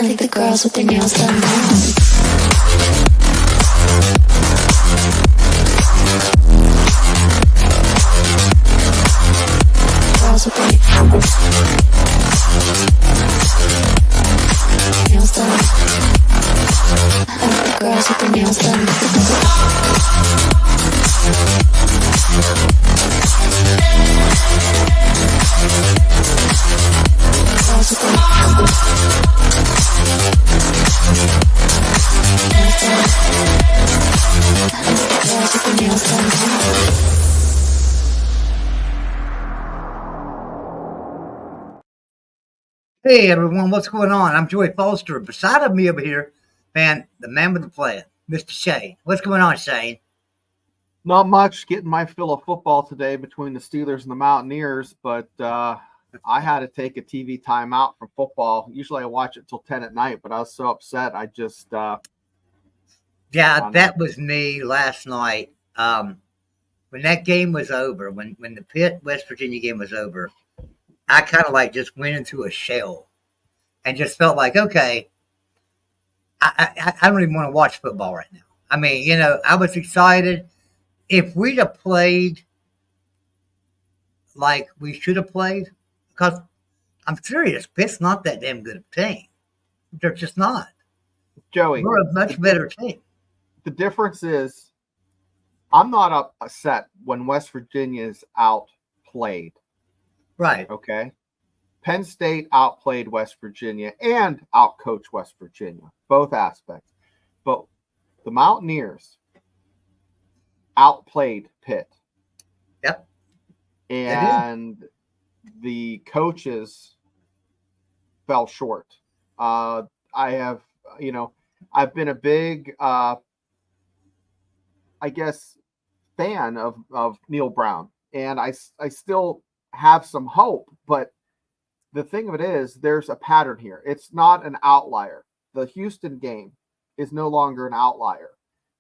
I think the girls with their nails done now. Girls with their nails done. I think the girls with their nails done. Hey everyone, what's going on? I'm Joey Foster. Beside of me over here, man, the man with the plan, Mr. Shane. What's going on, Shane? Not much. Getting my fill of football today between the Steelers and the Mountaineers, but I had to take a TV timeout from football. Usually I watch it till 10 at night, but I was so upset I just Yeah, that was me last night. When that game was over, when the Pitt West Virginia game was over, I kind of like just went into a shell and just felt like, okay, I don't even want to watch football right now. I mean, you know, I was excited. If we'd have played like we should have played, because I'm serious, Pitt's not that damn good of a team. They're just not. Joey, we're a much better team. The difference is I'm not upset when West Virginia is outplayed. Right. Okay. Penn State outplayed West Virginia and outcoached West Virginia, both aspects. But the Mountaineers outplayed Pitt. Yep. And the coaches fell short. I've been a big, I guess, fan of Neal Brown. And I still have some hope, but the thing of it is there's a pattern here. It's not an outlier. The Houston game is no longer an outlier.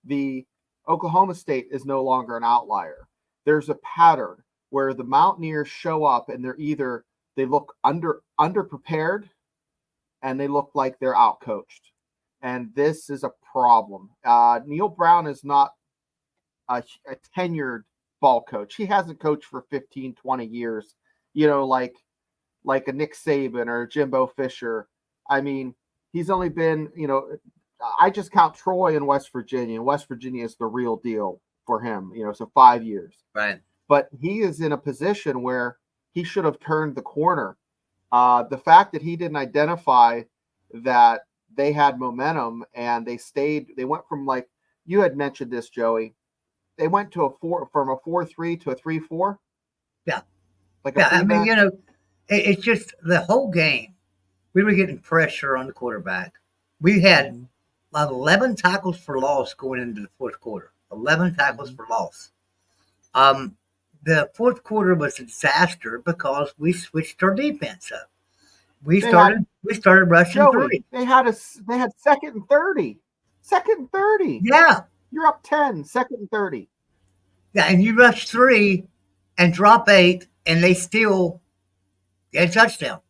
The Oklahoma State is no longer an outlier. There's a pattern where the Mountaineers show up and they look underprepared and they look like they're outcoached. And this is a problem. Neal Brown is not a tenured ball coach. He hasn't coached for 15, 20 years, like a Nick Saban or Jimbo Fisher. I mean, he's only been, I just count Troy and West Virginia. And West Virginia is the real deal for him, so 5 years. Right. But he is in a position where he should have turned the corner. The fact that he didn't identify that they had momentum and they went from, like you had mentioned this, Joey, they went to from a 4-3 to a 3-4. Yeah. I mean, it's just the whole game. We were getting pressure on the quarterback. We had 11 tackles for loss going into the fourth quarter. 11 tackles for loss. The fourth quarter was a disaster because we switched our defense up. We started rushing three. They had second and 30. Second and 30. Yeah. You're up 10, second and 30. Yeah, and you rush 3 and drop 8, and they still get a touchdown.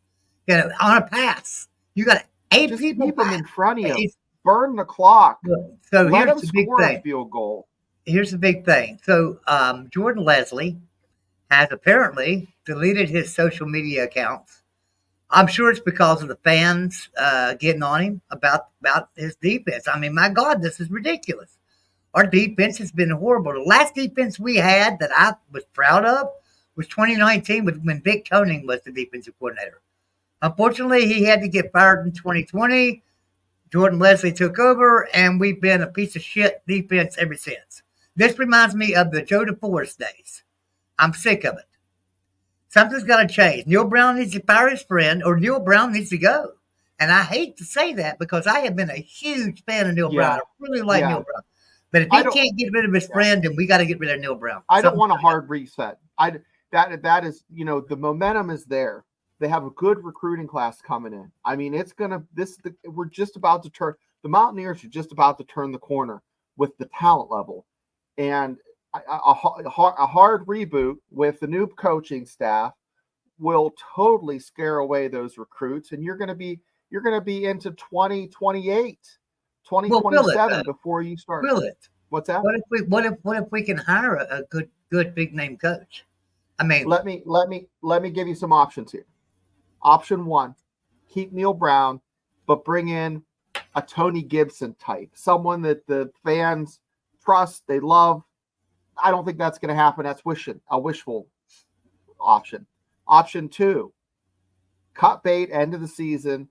On a pass. You got 8 Just people keep them in front of you. Burn the clock. So let here's them the big score thing. A field goal. Here's the big thing. So Jordan Leslie has apparently deleted his social media accounts. I'm sure it's because of the fans getting on him about his defense. I mean, my God, this is ridiculous. Our defense has been horrible. The last defense we had that I was proud of was 2019 when Vic Koenig was the defensive coordinator. Unfortunately, he had to get fired in 2020. Jordan Leslie took over, and we've been a piece of shit defense ever since. This reminds me of the Joe DeForest days. I'm sick of it. Something's got to change. Neal Brown needs to fire his friend, or Neal Brown needs to go. And I hate to say that because I have been a huge fan of Neal Brown. I really like Neal Brown. But if he can't get rid of his friend, then we got to get rid of Neal Brown. I don't want a hard reset. That is, the momentum is there. They have a good recruiting class coming in. I mean, we're just about to turn. The Mountaineers are just about to turn the corner with the talent level, and a hard reboot with the new coaching staff will totally scare away those recruits, and you're going to be you're going to be into 2028, Well, will it 2027 though? before you start. Will it? What's that? What if we can hire a good big name coach? I mean, Let me give you some options here. Option one, keep Neil Brown, but bring in a Tony Gibson type, someone that the fans trust, they love. I don't think that's going to happen. That's a wishful option. Option two, cut bait end of the season,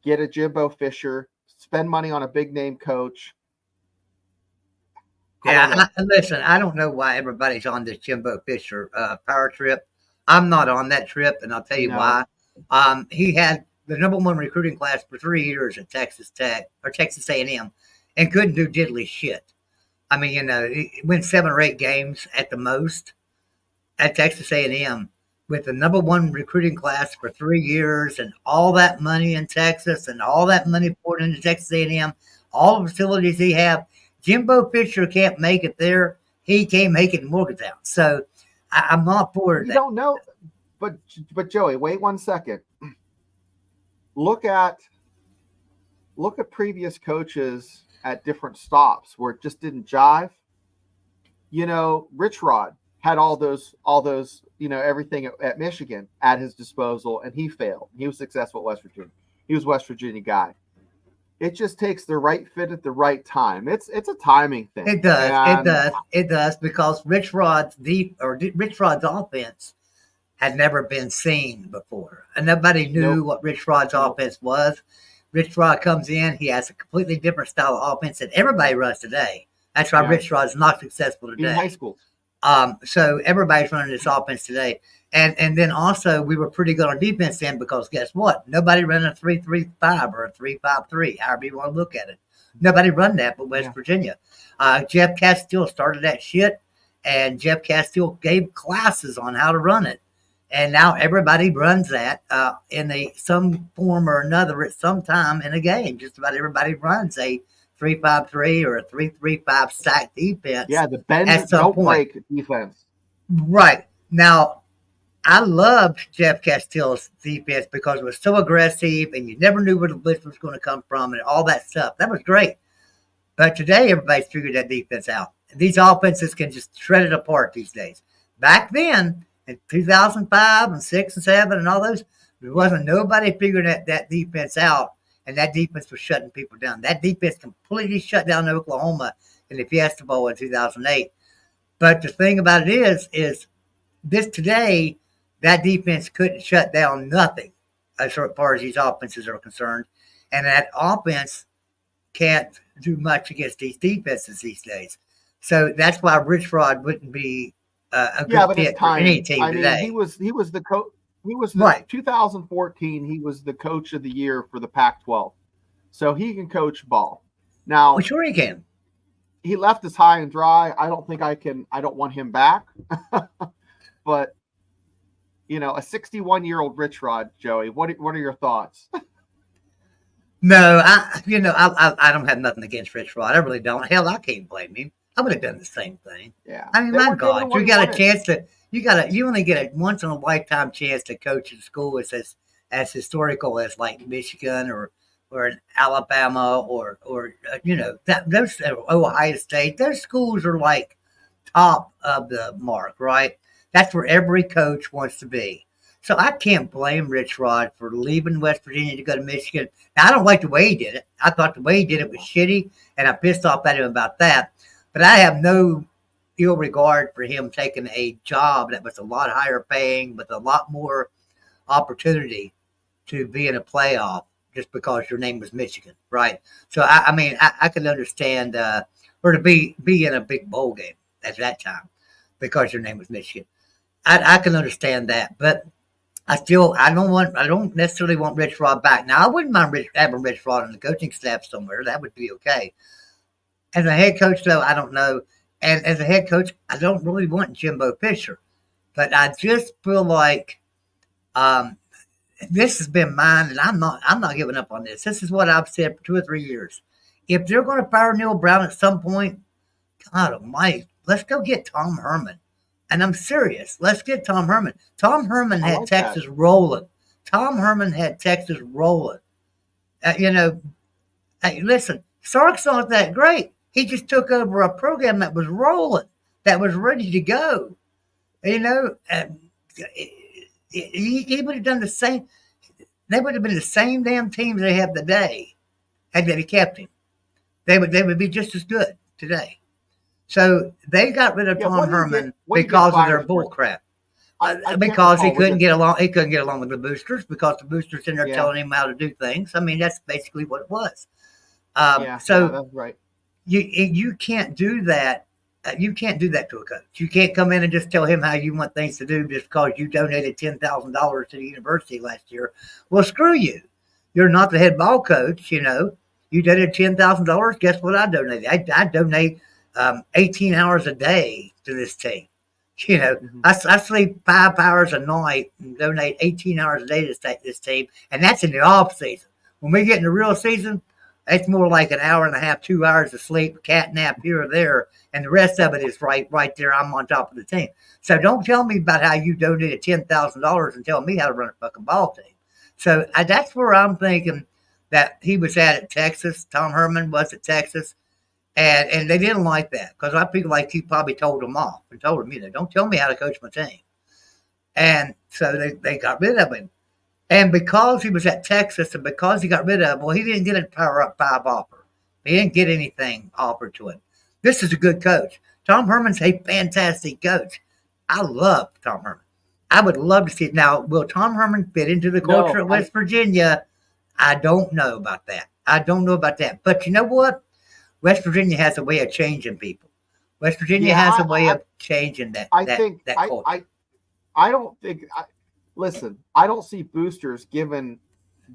get a Jimbo Fisher, spend money on a big name coach. listen, I don't know why everybody's on this Jimbo Fisher power trip. I'm not on that trip, and I'll tell you why. He had the number one recruiting class for 3 years at Texas Tech or Texas A&M, and couldn't do diddly shit. I mean, he went 7 or 8 games at the most at Texas A&M with the number one recruiting class for 3 years, and all that money in Texas, and all that money poured into Texas A&M, all the facilities he have. Jimbo Fisher can't make it there. He can't make it in Morgantown. So I'm not for that. You don't know, but Joey, wait 1 second. Look at previous coaches at different stops where it just didn't jive. Rich Rod had all those, everything at Michigan at his disposal, and he failed. He was successful at West Virginia. He was a West Virginia guy. It just takes the right fit at the right time. It's a timing thing. It does. It does because Rich Rod's offense had never been seen before, and nobody knew what Rich Rod's offense was. Rich Rod comes in, he has a completely different style of offense that everybody runs today. That's why Rich Rod's not successful today. In high school. So everybody's running this offense today. And then also we were pretty good on defense then because guess what? Nobody ran a 3-3-5 or a 3-5-3, however you want to look at it. Nobody run that but West Virginia. Jeff Castile started that shit, and Jeff Castile gave classes on how to run it. And now everybody runs that in some form or another at some time in a game. Just about everybody runs a 3-5-3 or a 3-3-5 stack defense. Yeah, the bend don't break defense. Right. Now, I loved Jeff Castile's defense because it was so aggressive and you never knew where the blitz was going to come from and all that stuff. That was great. But today, everybody's figured that defense out. These offenses can just shred it apart these days. Back then, in 2005 and 6 and 7 and all those, there wasn't nobody figuring that defense out, and that defense was shutting people down. That defense completely shut down Oklahoma in the Fiesta Bowl in 2008. But the thing about it is this today, that defense couldn't shut down nothing as far as these offenses are concerned. And that offense can't do much against these defenses these days. So that's why Rich Rod wouldn't be a good fit for any team today. He was the coach. He was the 2014. He was the coach of the year for the Pac-12, so he can coach ball. Now, well, sure he can. He left us high and dry. I don't think I can. I don't want him back. But a 61-year-old Rich Rod, Joey. What are your thoughts? No, I don't have nothing against Rich Rod. I really don't. Hell, I can't blame him. I would have done the same thing. Yeah. I mean, my God, you got a chance to. You only get a once in a lifetime chance to coach in school as historical as like Michigan or an Alabama or those Ohio State. Those schools are like top of the mark, right? That's where every coach wants to be. So I can't blame Rich Rod for leaving West Virginia to go to Michigan. Now, I don't like the way he did it. I thought the way he did it was shitty, and I pissed off at him about that. But I have no ill regard for him taking a job that was a lot higher paying with a lot more opportunity to be in a playoff just because your name was Michigan, right? So, I could understand or to be in a big bowl game at that time because your name was Michigan. I can understand that, but I don't necessarily want Rich Rod back. Now, I wouldn't mind having Rich Rod on the coaching staff somewhere. That would be okay. As a head coach, though, I don't know. And as a head coach, I don't really want Jimbo Fisher. But I just feel like this has been mine, and I'm not giving up on this. This is what I've said for 2 or 3 years. If they're going to fire Neil Brown at some point, God almighty, let's go get Tom Herman. And I'm serious. Let's get Tom Herman. Tom Herman had Texas rolling. Tom Herman had Texas rolling You know, hey, listen, Sark's not that great. He just took over a program that was rolling, that was ready to go. You know, he would have done the same. They would have been the same damn teams they have today had they kept him. They would be just as good today. So they got rid of Tom Herman because of their bull crap. Because he couldn't get along. He couldn't get along with the boosters because the boosters in there telling him how to do things. I mean, that's basically what it was. So that's right. You can't do that. You can't do that to a coach. You can't come in and just tell him how you want things to do just because you donated $10,000 to the university last year. Well, screw you. You're not the head ball coach. You know, you donated $10,000. Guess what? I donated. I donate 18 hours a day to this team. You know, I sleep 5 hours a night and donate 18 hours a day to this team, and that's in the off season. When we get in the real season, it's more like an hour and a half, 2 hours of sleep, cat nap here or there, and the rest of it is right there. I'm on top of the team. So don't tell me about how you donated $10,000 and tell me how to run a fucking ball team. So that's where I'm thinking that he was at Texas. Tom Herman was at Texas. And they didn't like that because I feel like he probably told them off and told them, you know, don't tell me how to coach my team. And so they got rid of him. And because he was at Texas and because he got rid of him, well, he didn't get a Power Up 5 offer. He didn't get anything offered to him. This is a good coach. Tom Herman's a fantastic coach. I love Tom Herman. I would love to see it. Now, will Tom Herman fit into the culture of West Virginia? I don't know about that. But you know what? West Virginia has a way of changing people. West Virginia has a way of changing that culture. I don't think. Listen, I don't see boosters giving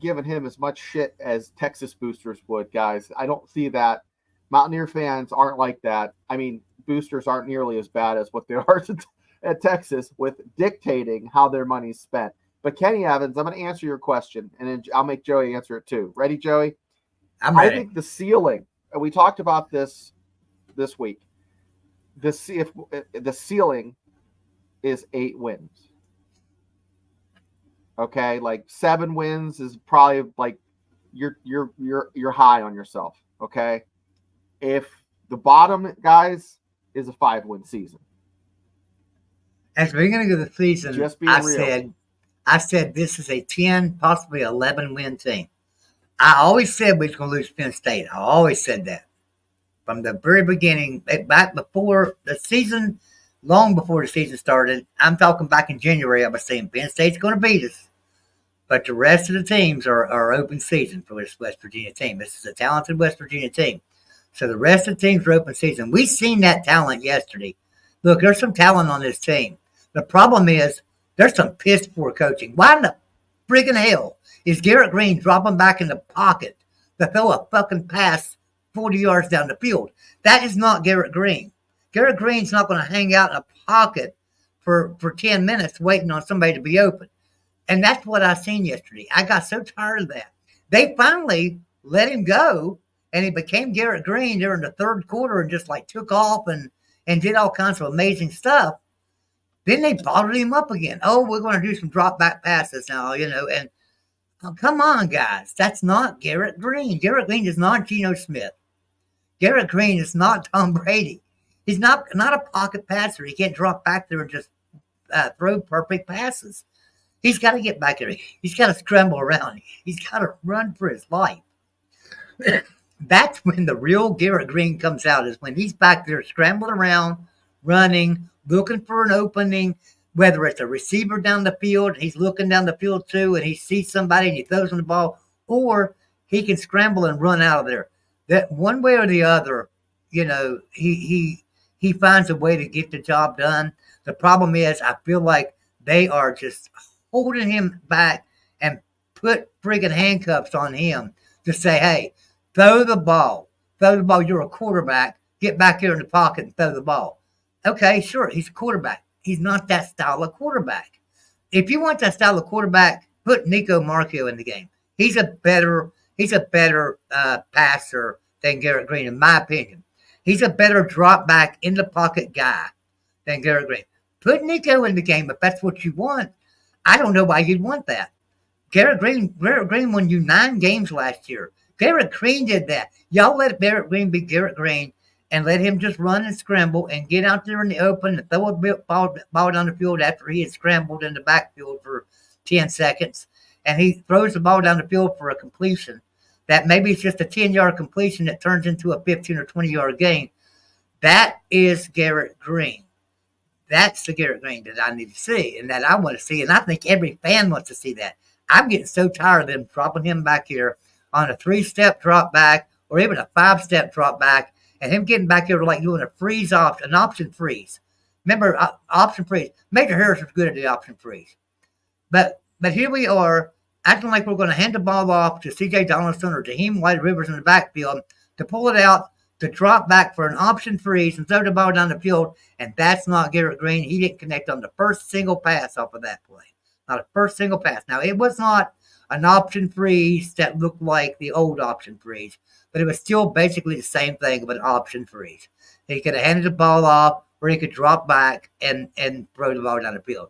him as much shit as Texas boosters would, guys. I don't see that. Mountaineer fans aren't like that. I mean, boosters aren't nearly as bad as what they are at Texas with dictating how their money's spent. But Kenny Evans, I'm going to answer your question, and then I'll make Joey answer it too. Ready, Joey? I'm ready. I think the ceiling. We talked about this week. The ceiling is 8 wins. Okay, like 7 wins is probably like you're high on yourself. Okay, if the bottom, guys, is a 5-win season. At the beginning of the season, just being real. I said this is a 10, possibly 11 win team. I always said we was going to lose Penn State. I always said that from the very beginning, back before the season, long before the season started. I'm talking back in January. I was saying Penn State's going to beat us, but the rest of the teams are open season for this West Virginia team. This is a talented West Virginia team, so the rest of the teams are open season. We seen that talent yesterday. Look, there's some talent on this team. The problem is there's some piss poor coaching. Why in the friggin' hell is Garrett Greene dropping back in the pocket to throw a fucking pass 40 yards down the field? That is not Garrett Greene. Garrett Greene's not going to hang out in a pocket for 10 minutes waiting on somebody to be open. And that's what I seen yesterday. I got so tired of that. They finally let him go, and he became Garrett Greene during the third quarter and just like took off and did all kinds of amazing stuff. Then they bottled him up again. Oh, we're going to do some drop back passes now, you know, and oh, come on, guys. That's not Garrett Greene. Garrett Greene is not Geno Smith. Garrett Greene is not Tom Brady. He's not a pocket passer. He can't drop back there and just throw perfect passes. He's got to get back there. He's got to scramble around. He's got to run for his life. That's when the real Garrett Greene comes out, is when he's back there scrambling around, running, looking for an opening, whether it's a receiver down the field, he's looking down the field too, and he sees somebody and he throws him the ball, or he can scramble and run out of there. That one way or the other, you know, he finds a way to get the job done. The problem is, I feel like they are just holding him back and put friggin' handcuffs on him to say, hey, throw the ball. You're a quarterback. Get back here in the pocket and throw the ball. Okay, sure, he's a quarterback. He's not that style of quarterback. If you want that style of quarterback, put Nico Marco in the game. He's a better passer than Garrett Greene, in my opinion. He's a better drop back in the pocket guy than Garrett Greene. Put Nico in the game if that's what you want. I don't know why you'd want that. Garrett Greene won you 9 games last year. Garrett Greene did that. Y'all let Garrett Greene be Garrett Greene and let him just run and scramble and get out there in the open and throw a ball down the field after he had scrambled in the backfield for 10 seconds. And he throws the ball down the field for a completion that maybe it's just a 10-yard completion that turns into a 15 or 20-yard gain. That is Garrett Greene. That's the Garrett Greene that I need to see and that I want to see. And I think every fan wants to see that. I'm getting so tired of them dropping him back here on a 3-step drop back or even a 5-step drop back and him getting back here like doing a freeze option, an option freeze. Remember, option freeze. Major Harris was good at the option freeze. But here we are acting like we're going to hand the ball off to C.J. Donaldson or Jaheim White Rivers in the backfield to pull it out, to drop back for an option freeze and throw the ball down the field, and that's not Garrett Greene. He didn't connect on the first single pass off of that play. Not a first single pass. Now, it was not an option freeze that looked like the old option freeze, but it was still basically the same thing of an option freeze. He could have handed the ball off, or he could drop back and throw the ball down the field.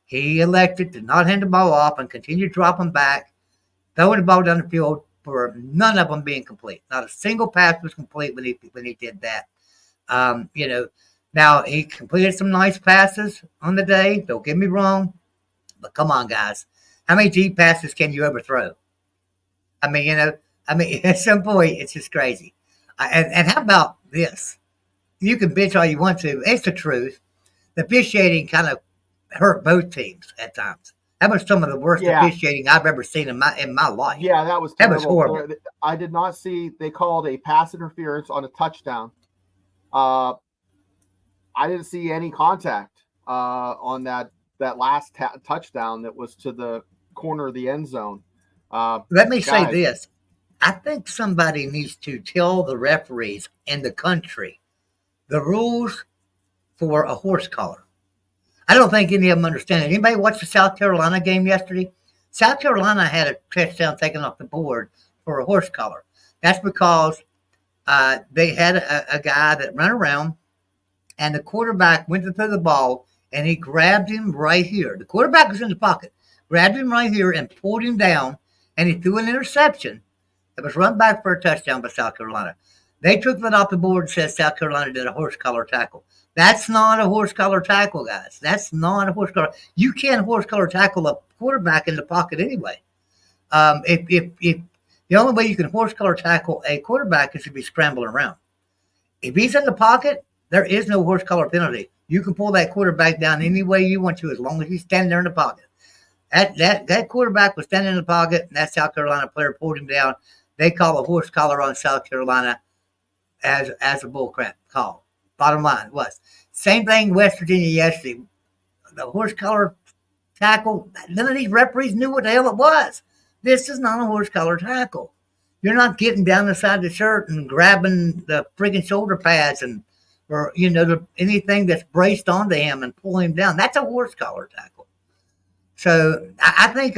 He elected to not hand the ball off and continue dropping back, throwing the ball down the field for none of them being complete. Not a single pass was complete when he did that. Now he completed some nice passes on the day. Don't get me wrong, but come on, guys. How many deep passes can you overthrow? At some point, it's just crazy. And how about this? You can bitch all you want to. It's the truth. The officiating kind of hurt both teams at times. That was some of the worst officiating I've ever seen in my life. Yeah, that was horrible. I did not see they called a pass interference on a touchdown. I didn't see any contact on that last touchdown that was to the corner of the end zone. Let me say this. I think somebody needs to tell the referees in the country the rules for a horse collar. I don't think any of them understand it. Anybody watch the South Carolina game yesterday? South Carolina had a touchdown taken off the board for a horse collar. That's because they had a guy that ran around, and the quarterback went to throw the ball, and he grabbed him right here. The quarterback was in the pocket, grabbed him right here and pulled him down, and he threw an interception. It was run back for a touchdown by South Carolina. They took that off the board and said South Carolina did a horse collar tackle. That's not a horse collar tackle, guys. That's not a horse collar. You can't horse collar tackle a quarterback in the pocket anyway. If the only way you can horse collar tackle a quarterback is to be scrambling around. If he's in the pocket, there is no horse collar penalty. You can pull that quarterback down any way you want to as long as he's standing there in the pocket. That quarterback was standing in the pocket, and that South Carolina player pulled him down. They call a horse collar on South Carolina as a bullcrap call. Bottom line was same thing West Virginia yesterday. The horse collar tackle, none of these referees knew what the hell it was. This is not a horse collar tackle. You're not getting down the side of the shirt and grabbing the friggin' shoulder pads or anything that's braced onto him and pull him down. That's a horse collar tackle. So I think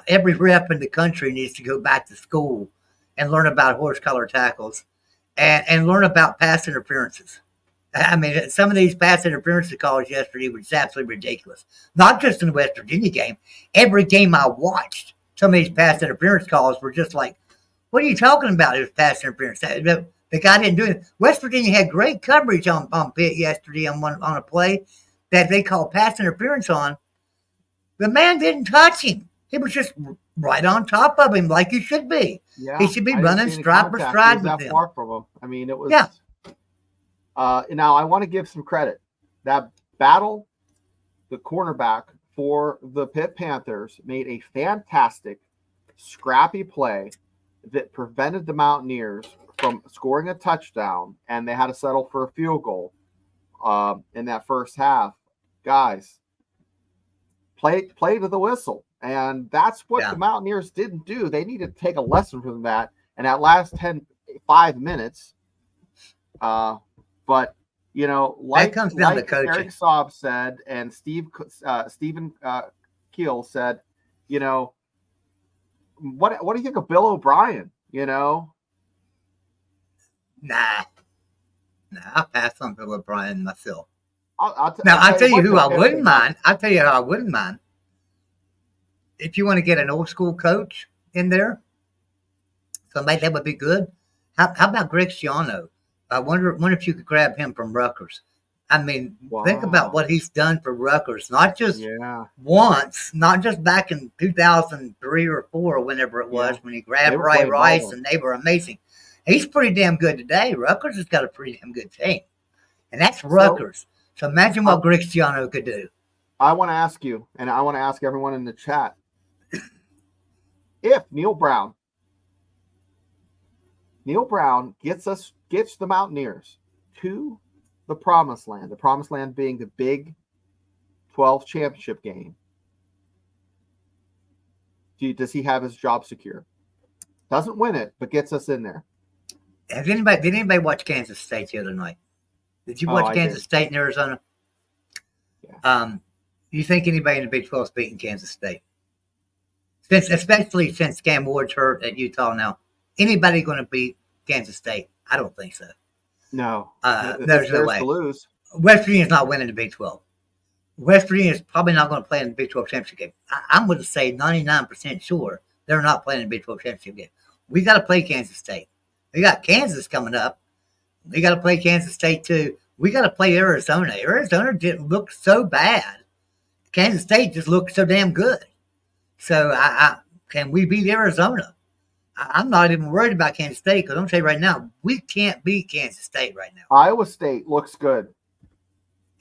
every rep in the country needs to go back to school and learn about horse collar tackles and learn about pass interferences. Some of these pass interference calls yesterday was absolutely ridiculous. Not just in the West Virginia game. Every game I watched, some of these pass interference calls were just like, what are you talking about? It was pass interference. The guy didn't do it. West Virginia had great coverage on Pitt yesterday on a play that they called pass interference on. The man didn't touch him. He was just right on top of him like he should be. Yeah, he should be running stride for stride with him. Far from him. It was. Yeah. Now, I want to give some credit. That battle, the cornerback for the Pitt Panthers made a fantastic, scrappy play that prevented the Mountaineers from scoring a touchdown, and they had to settle for a field goal in that first half. Guys, play to the whistle. And that's what the Mountaineers didn't do. They need to take a lesson from that. And that last 5 minutes, but like comes down to coaching. Eric Saub said, and Stephen Keel said, what do you think of Bill O'Brien? Nah, I'll pass on Bill O'Brien myself. I'll tell you who I wouldn't mind. I'll tell you who I wouldn't mind. if you want to get an old school coach in there, somebody that would be good. How about Greg Schiano? I wonder if you could grab him from Rutgers. I mean, think about Wow. what he's done for Rutgers, not just Yeah. once, not just back in 2003 or 4 or whenever it was Yeah. when he They grabbed were Ray playing Rice ball and they were amazing. He's pretty damn good today. Rutgers has got a pretty damn good team, and that's So Rutgers. So imagine I, what Greg Schiano could do. I want to ask you, and I want to ask everyone in the chat, if Neil Brown gets the Mountaineers to the promised land being the Big 12 championship game, does he have his job secure? Doesn't win it, but gets us in there. Did anybody watch Kansas State the other night? Did you watch I Kansas did. State and Arizona? Yeah. You think anybody in the Big 12 is beating Kansas State? Especially since Cam Ward's hurt at Utah now. Anybody going to beat Kansas State? I don't think so. No. There's no way. To lose. West Virginia's not winning the Big 12. West Virginia is probably not going to play in the Big 12 championship game. I'm going to say 99% sure they're not playing in the Big 12 championship game. We got to play Kansas State. We got Kansas coming up. We got to play Kansas State too. We got to play Arizona. Arizona didn't look so bad. Kansas State just looked so damn good. So can we beat Arizona? I'm not even worried about Kansas State because I'm saying right now we can't beat Kansas State right now. Iowa State looks good.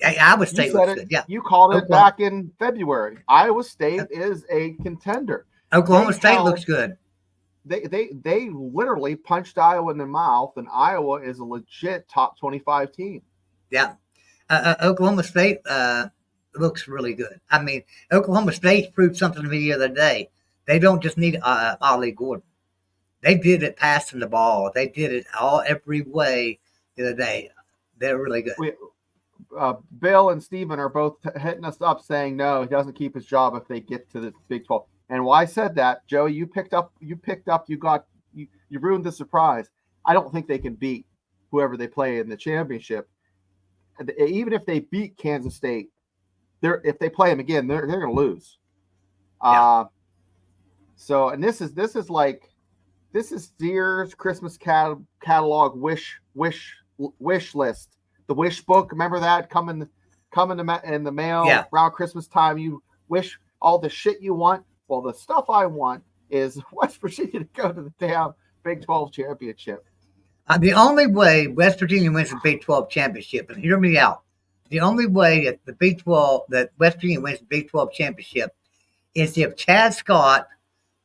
Iowa State looks good. Yeah, You called it Oklahoma. back in February. Iowa State is a contender. Oklahoma State looks good. They literally punched Iowa in the mouth, and Iowa is a legit top 25 team. Yeah, Oklahoma State looks really good. I mean, Oklahoma State proved something to me the other day. They don't just need Ollie Gordon. They did it passing the ball. They did it every way the other day. They're really good. Bill and Steven are both hitting us up saying no, he doesn't keep his job if they get to the Big 12. And why I said that, Joey, you ruined the surprise. I don't think they can beat whoever they play in the championship. Even if they beat Kansas State, if they play them again, they're going to lose. Yeah. So, and this is Sears Christmas catalog wish list. The wish book, remember that coming in the mail around Christmas time? You wish all the shit you want. Well, the stuff I want is West Virginia to go to the damn Big 12 championship. The only way West Virginia wins the Big 12 championship, and hear me out, the only way that West Virginia wins the Big 12 championship is if Chad Scott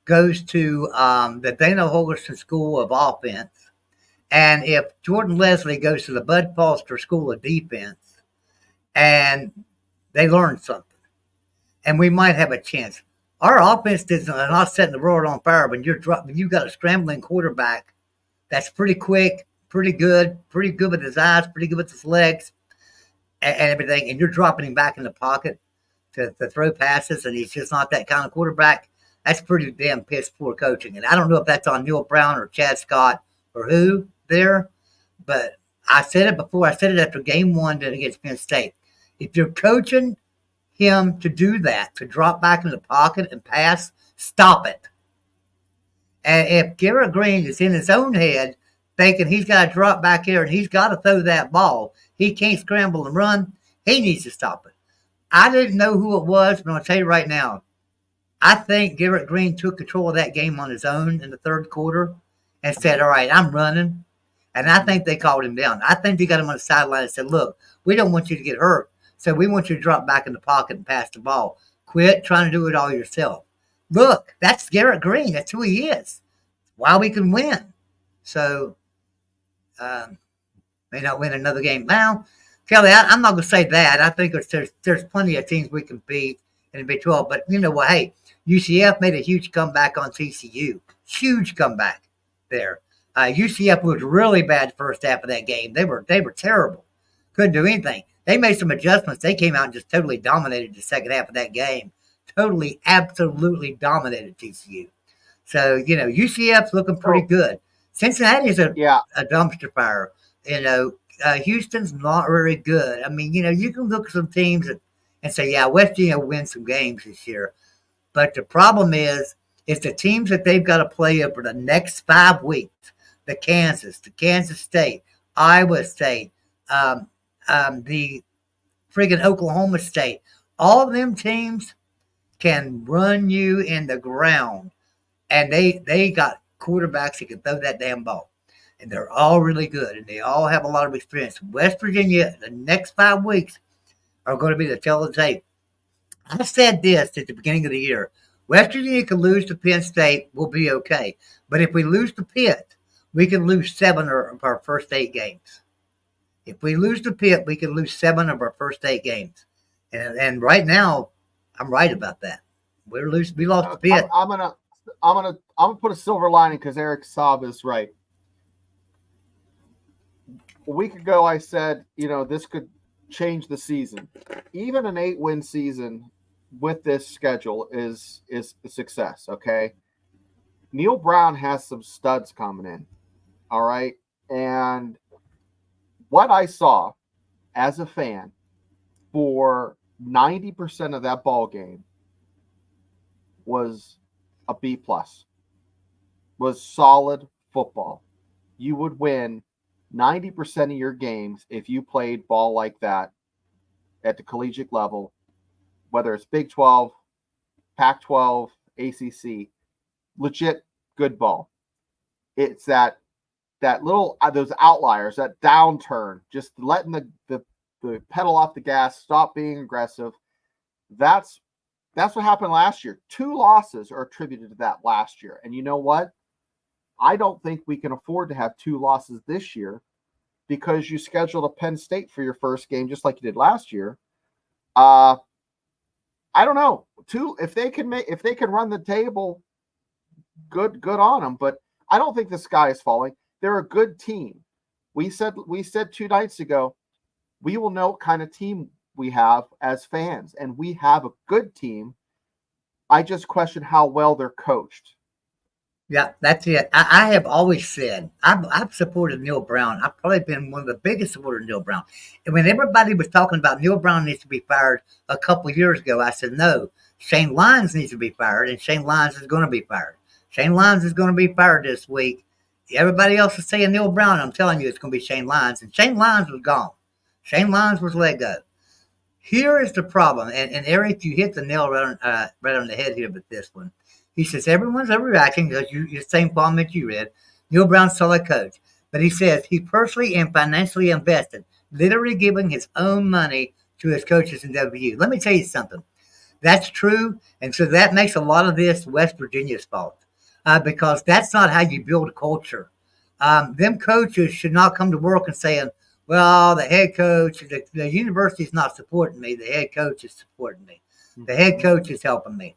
goes to the Dana Holgerson School of Offense, and if Jordan Leslie goes to the Bud Foster School of Defense, and they learn something, and we might have a chance. Our offense is not setting the world on fire when you got a scrambling quarterback that's pretty quick, pretty good with his eyes, pretty good with his legs, and everything, and you're dropping him back in the pocket to throw passes, and he's just not that kind of quarterback. That's pretty damn piss poor coaching. And I don't know if that's on Neil Brown or Chad Scott or who there, but I said it before. I said it after game 1 against Penn State. If you're coaching him to do that, to drop back in the pocket and pass, stop it. And if Garrett Greene is in his own head thinking he's got to drop back here and he's got to throw that ball, he can't scramble and run, he needs to stop it. I didn't know who it was, but I'll tell you right now, I think Garrett Greene took control of that game on his own in the third quarter and said, all right, I'm running. And I think they called him down. I think they got him on the sideline and said, look, we don't want you to get hurt, so we want you to drop back in the pocket and pass the ball. Quit trying to do it all yourself. Look, that's Garrett Greene. That's who he is. Why we can win. So, may not win another game. Now, Kelly, I'm not going to say that. I think there's plenty of teams we can beat in the Big 12. But you know what? Hey, UCF made a huge comeback on TCU. Huge comeback there. UCF was really bad the first half of that game. They were terrible. Couldn't do anything. They made some adjustments. They came out and just totally dominated the second half of that game. Totally, absolutely dominated TCU. So, UCF's looking pretty good. Cincinnati's a dumpster fire. Houston's not very good. I mean, you can look at some teams and say, yeah, West Virginia will win some games this year. But the problem is the teams that they've got to play over the next 5 weeks: the Kansas State, Iowa State, the friggin' Oklahoma State. All of them teams can run you in the ground, and they got quarterbacks that can throw that damn ball, and they're all really good, and they all have a lot of experience. West Virginia, the next 5 weeks are going to be the tell of the tape. I said this at the beginning of the year: West Virginia can lose to Penn State, we'll be okay, but if we lose to Pitt, we can lose 7 of our first 8 games. If we lose to Pitt, we can lose 7 of our first 8 games, and right now, I'm right about that. We lost to Pitt. I'm gonna put a silver lining because Eric Saab is right. A week ago, I said, this could change the season. Even an 8-win season with this schedule is a success. Okay, Neal Brown has some studs coming in. All right, and what I saw as a fan for 90% of that ball game was a B+. Was solid football. You would win 90% of your games if you played ball like that at the collegiate level, whether it's Big 12, Pac-12, ACC, legit good ball. It's that little those outliers, that downturn, just letting the pedal off the gas, stop being aggressive. That's what happened last year. 2 losses are attributed to that last year. And you know what? I don't think we can afford to have 2 losses this year because you scheduled a Penn State for your first game just like you did last year. I don't know. If they can run the table, good on them. But I don't think the sky is falling. They're a good team. We said 2 nights ago, we will know what kind of team we have as fans, and we have a good team. I just question how well they're coached. Yeah, that's it. I have always said I've supported Neal Brown. I've probably been one of the biggest supporters of Neal Brown. And when everybody was talking about Neal Brown needs to be fired a couple of years ago, I said no. Shane Lyons needs to be fired, and Shane Lyons is going to be fired. Shane Lyons is going to be fired this week. Everybody else is saying Neal Brown. I'm telling you, it's going to be Shane Lyons, and Shane Lyons was gone. Shane Lyons was let go. Here is the problem, and Eric, you hit the nail right on the head here with this one. He says everyone's overreacting because your same problem that you read. Neal Brown's solid coach, but he says he personally and financially invested, literally giving his own money to his coaches in WU. Let me tell you something. That's true, and so that makes a lot of this West Virginia's fault because that's not how you build a culture. Them coaches should not come to work and saying, well, the head coach, the university's not supporting me. The head coach is supporting me. The head coach is helping me.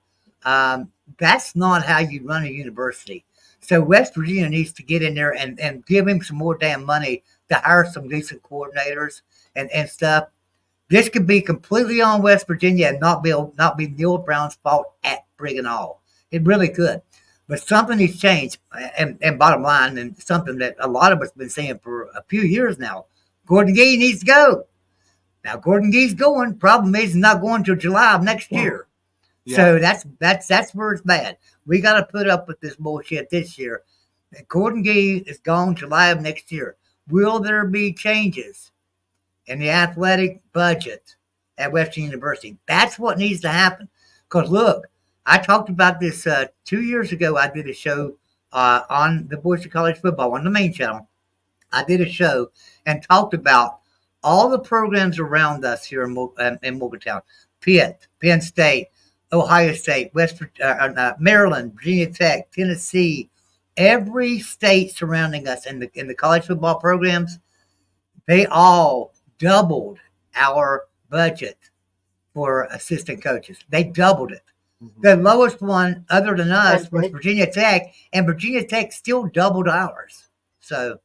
That's not how you run a university. So West Virginia needs to get in there and give him some more damn money to hire some decent coordinators and stuff. This could be completely on West Virginia and not be Neal Brown's fault at friggin' all. It really could. But something needs to change. And bottom line, and something that a lot of us have been saying for a few years now, Gordon Gee needs to go. Now Gordon Gee's going. Problem is he's not going till July of next year. Yeah. So that's where it's bad. We got to put up with this bullshit this year. Gordon Gee is gone July of next year. Will there be changes in the athletic budget at Western University? That's what needs to happen. Because look, I talked about this 2 years ago. I did a show on the Voice of College Football on the main channel. I did a show and talked about all the programs around us here in Morgantown. Pitt, Penn State, Ohio State, Maryland, Virginia Tech, Tennessee, every state surrounding us in the college football programs, they all doubled our budget for assistant coaches. They doubled it. Mm-hmm. The lowest one, other than us, was Virginia Tech, and Virginia Tech still doubled ours. So,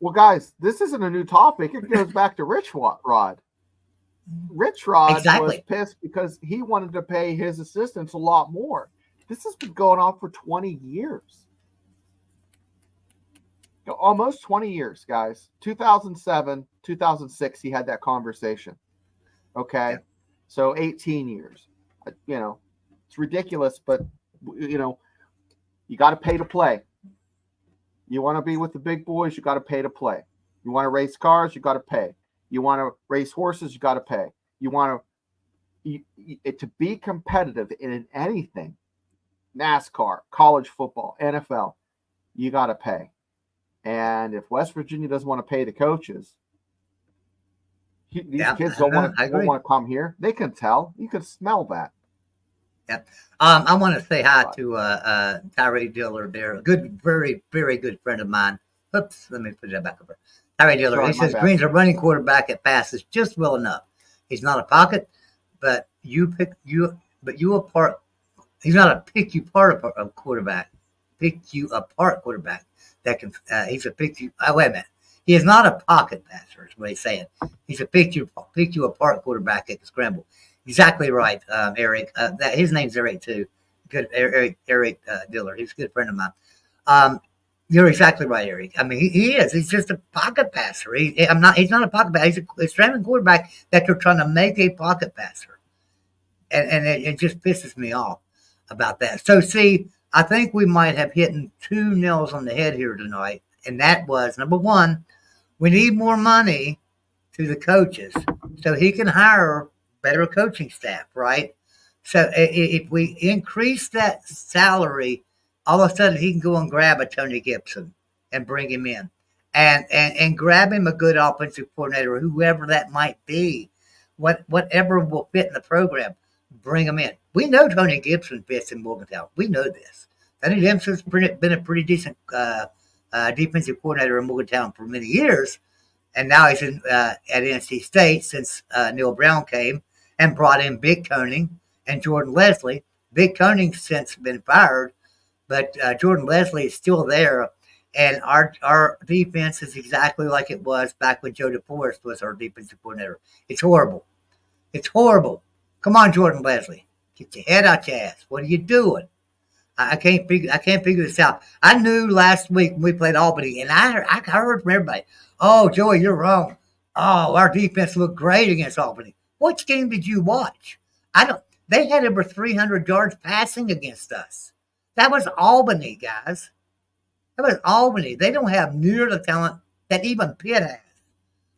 well, guys, this isn't a new topic. It goes back to Rich Rod. Rich Rod was pissed because he wanted to pay his assistants a lot more. This has been going on for 20 years. Almost 20 years, guys. 2007, 2006, he had that conversation. Okay? Yeah. So 18 years. It's ridiculous, but you got to pay to play. You want to be with the big boys, you got to pay to play. You want to race cars, you got to pay. You want to race horses, you got to pay. You want to be competitive in anything, NASCAR, college football, NFL, you got to pay. And if West Virginia doesn't want to pay the coaches, these kids don't want to come here. They can tell. You can smell that. Yeah. I want to say hi to Tyree Diller there. A good, very, very good friend of mine. Oops, let me put that back over. Tyree Diller. He says Greene's a running quarterback that passes just well enough. He's not a pocket, but you apart. He's not a pick you apart quarterback. Pick you apart quarterback that can. He's a pick you. Wait a minute. He is not a pocket passer. Is what he's saying. He's a pick you apart quarterback that can scramble. Exactly right, Eric. His name's Eric too. Good, Eric Diller. He's a good friend of mine. You're exactly right, Eric. I mean, he is. He's just a pocket passer. He's not a pocket passer. He's a scrambling quarterback that they're trying to make a pocket passer, and it just pisses me off about that. So, see, I think we might have hit 2 nails on the head here tonight, and that was number one. We need more money to the coaches so he can hire better coaching staff, right? So if we increase that salary, all of a sudden he can go and grab a Tony Gibson and bring him in and grab him a good offensive coordinator, whoever that might be, whatever will fit in the program, bring him in. We know Tony Gibson fits in Morgantown. We know this. Tony Gibson's been a pretty decent defensive coordinator in Morgantown for many years, and now he's at NC State since Neil Brown came and brought in Big Koenig and Jordan Leslie. Big Koenig's since been fired, but Jordan Leslie is still there, and our defense is exactly like it was back when Joe DeForest was our defensive coordinator. It's horrible. It's horrible. Come on, Jordan Leslie. Get your head out your ass. What are you doing? I can't figure this out. I knew last week when we played Albany, and I heard from everybody, "Oh, Joey, you're wrong. Oh, our defense looked great against Albany." Which game did you watch? They had over 300 yards passing against us. That was Albany, guys. That was Albany. They don't have near the talent that even Pitt has,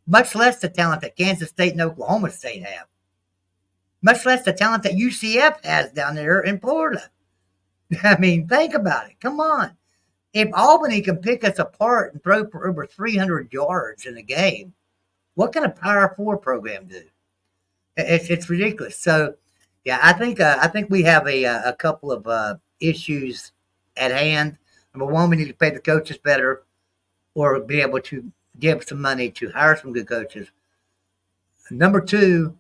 much less the talent that Kansas State and Oklahoma State have, much less the talent that UCF has down there in Florida. I mean, think about it. Come on. If Albany can pick us apart and throw for over 300 yards in a game, what can a Power 4 program do? It's ridiculous. So, yeah, I think we have a couple of issues at hand. Number one, we need to pay the coaches better, or be able to give some money to hire some good coaches. Number two,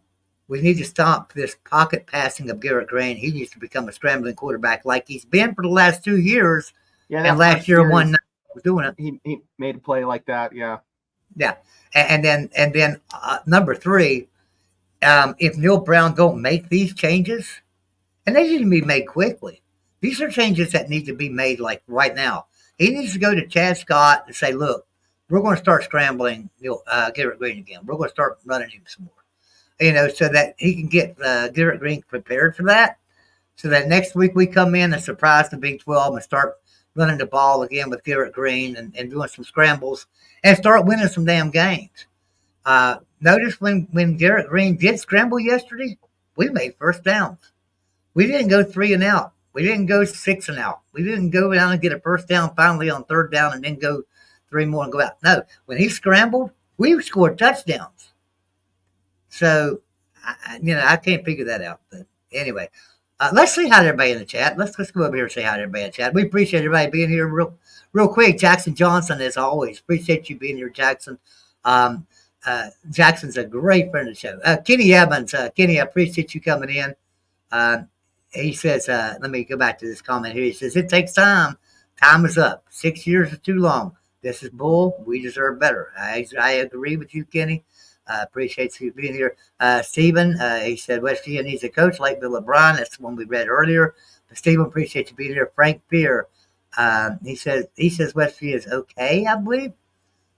we need to stop this pocket passing of Garrett Greene. He needs to become a scrambling quarterback like he's been for the last 2 years. Yeah, and last year was doing it. He made a play like that. Yeah. Yeah, and then number three. If Neil Brown don't make these changes, and they need to be made quickly, these are changes that need to be made like right now. He needs to go to Chad Scott and say, "Look, we're going to start scrambling Garrett Greene again. We're going to start running him some more, so that he can get Garrett Greene prepared for that, so that next week we come in and surprise the Big 12 and start running the ball again with Garrett Greene and doing some scrambles and start winning some damn games." Notice when Garrett Greene did scramble yesterday, we made first downs. We didn't go 3 and out. We didn't go 6 and out. We didn't go down and get a first down finally on third down and then go 3 more and go out. No, when he scrambled, we scored touchdowns. So, I can't figure that out. But anyway, let's say hi to everybody in the chat. Let's go over here and say hi to everybody in the chat. We appreciate everybody being here real quick. Jackson Johnson, as always. Appreciate you being here, Jackson. Jackson's a great friend of the show. Kenny Evans, Kenny, I appreciate you coming in. He says, let me go back to this comment here. He says, it takes time. Time is up. 6 years is too long. This is bull. We deserve better. I agree with you, Kenny. Appreciate you being here. Stephen, he said, West Virginia needs a coach like Bill O'Brien. That's the one we read earlier. But Stephen, appreciate you being here. Frank Fear, he says West Virginia is okay, I believe.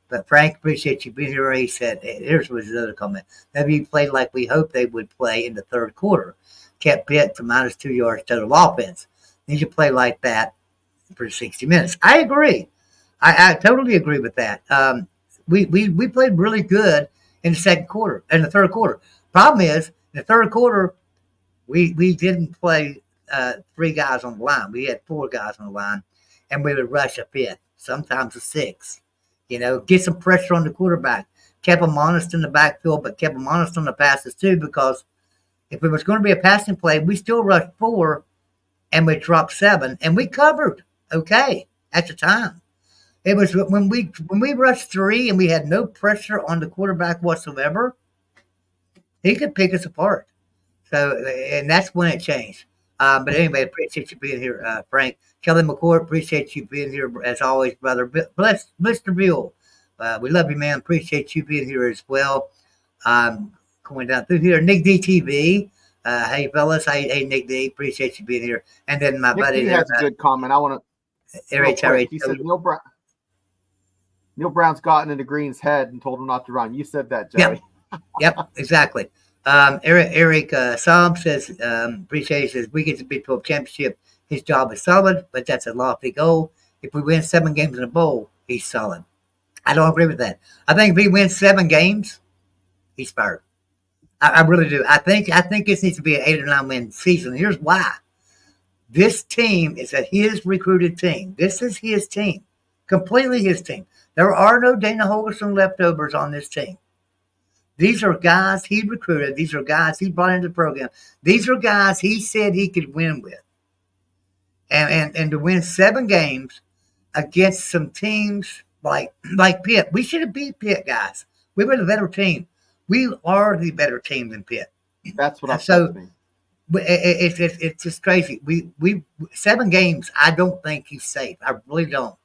But Frank, appreciate you being here. He said, here's his other comment. Maybe played like we hoped they would play in the third quarter. kept Pitt to minus 2 yards total offense. Need to play like that for 60 minutes. I agree. I totally agree with that. We played really good in the third quarter. Problem is, in the third quarter, we didn't play 3 guys on the line. We had 4 guys on the line, and we would rush a 5th, sometimes a 6th. Get some pressure on the quarterback. Kept him honest in the backfield, but kept him honest on the passes too, because if it was going to be a passing play, we still rushed 4 and we dropped 7, and we covered okay at the time. It was when we rushed 3 and we had no pressure on the quarterback whatsoever, he could pick us apart. So, and that's when it changed. But anyway, appreciate you being here, Frank. Kelly McCourt, appreciate you being here as always, brother. Bless Mr. Bill. We love you, man. Appreciate you being here as well. Going down through here, Nick DTV. Hey, fellas. Hey, Nick D. Appreciate you being here. And then my Nick buddy. D has a good comment. I want to. Eric, he said Neil Brown's gotten into Greene's head and told him not to run. You said that, Joey. Yep, exactly. Eric Psalm says, appreciate it. Says, we get the Big 12 championship. His job is solid, but that's a lofty goal. If we win 7 games in a bowl, he's solid. I don't agree with that. I think if he wins 7 games, he's fired. I really do. I think this needs to be an 8 or 9 win season. Here's why. This team is his recruited team. This is his team. Completely his team. There are no Dana Holgorsen leftovers on this team. These are guys he recruited. These are guys he brought into the program. These are guys he said he could win with. And to win 7 games against some teams like Pitt. We should have beat Pitt, guys. We were the better team. We are the better team than Pitt. That's what I'm saying. It's just crazy. We 7 games, I don't think he's safe. I really don't.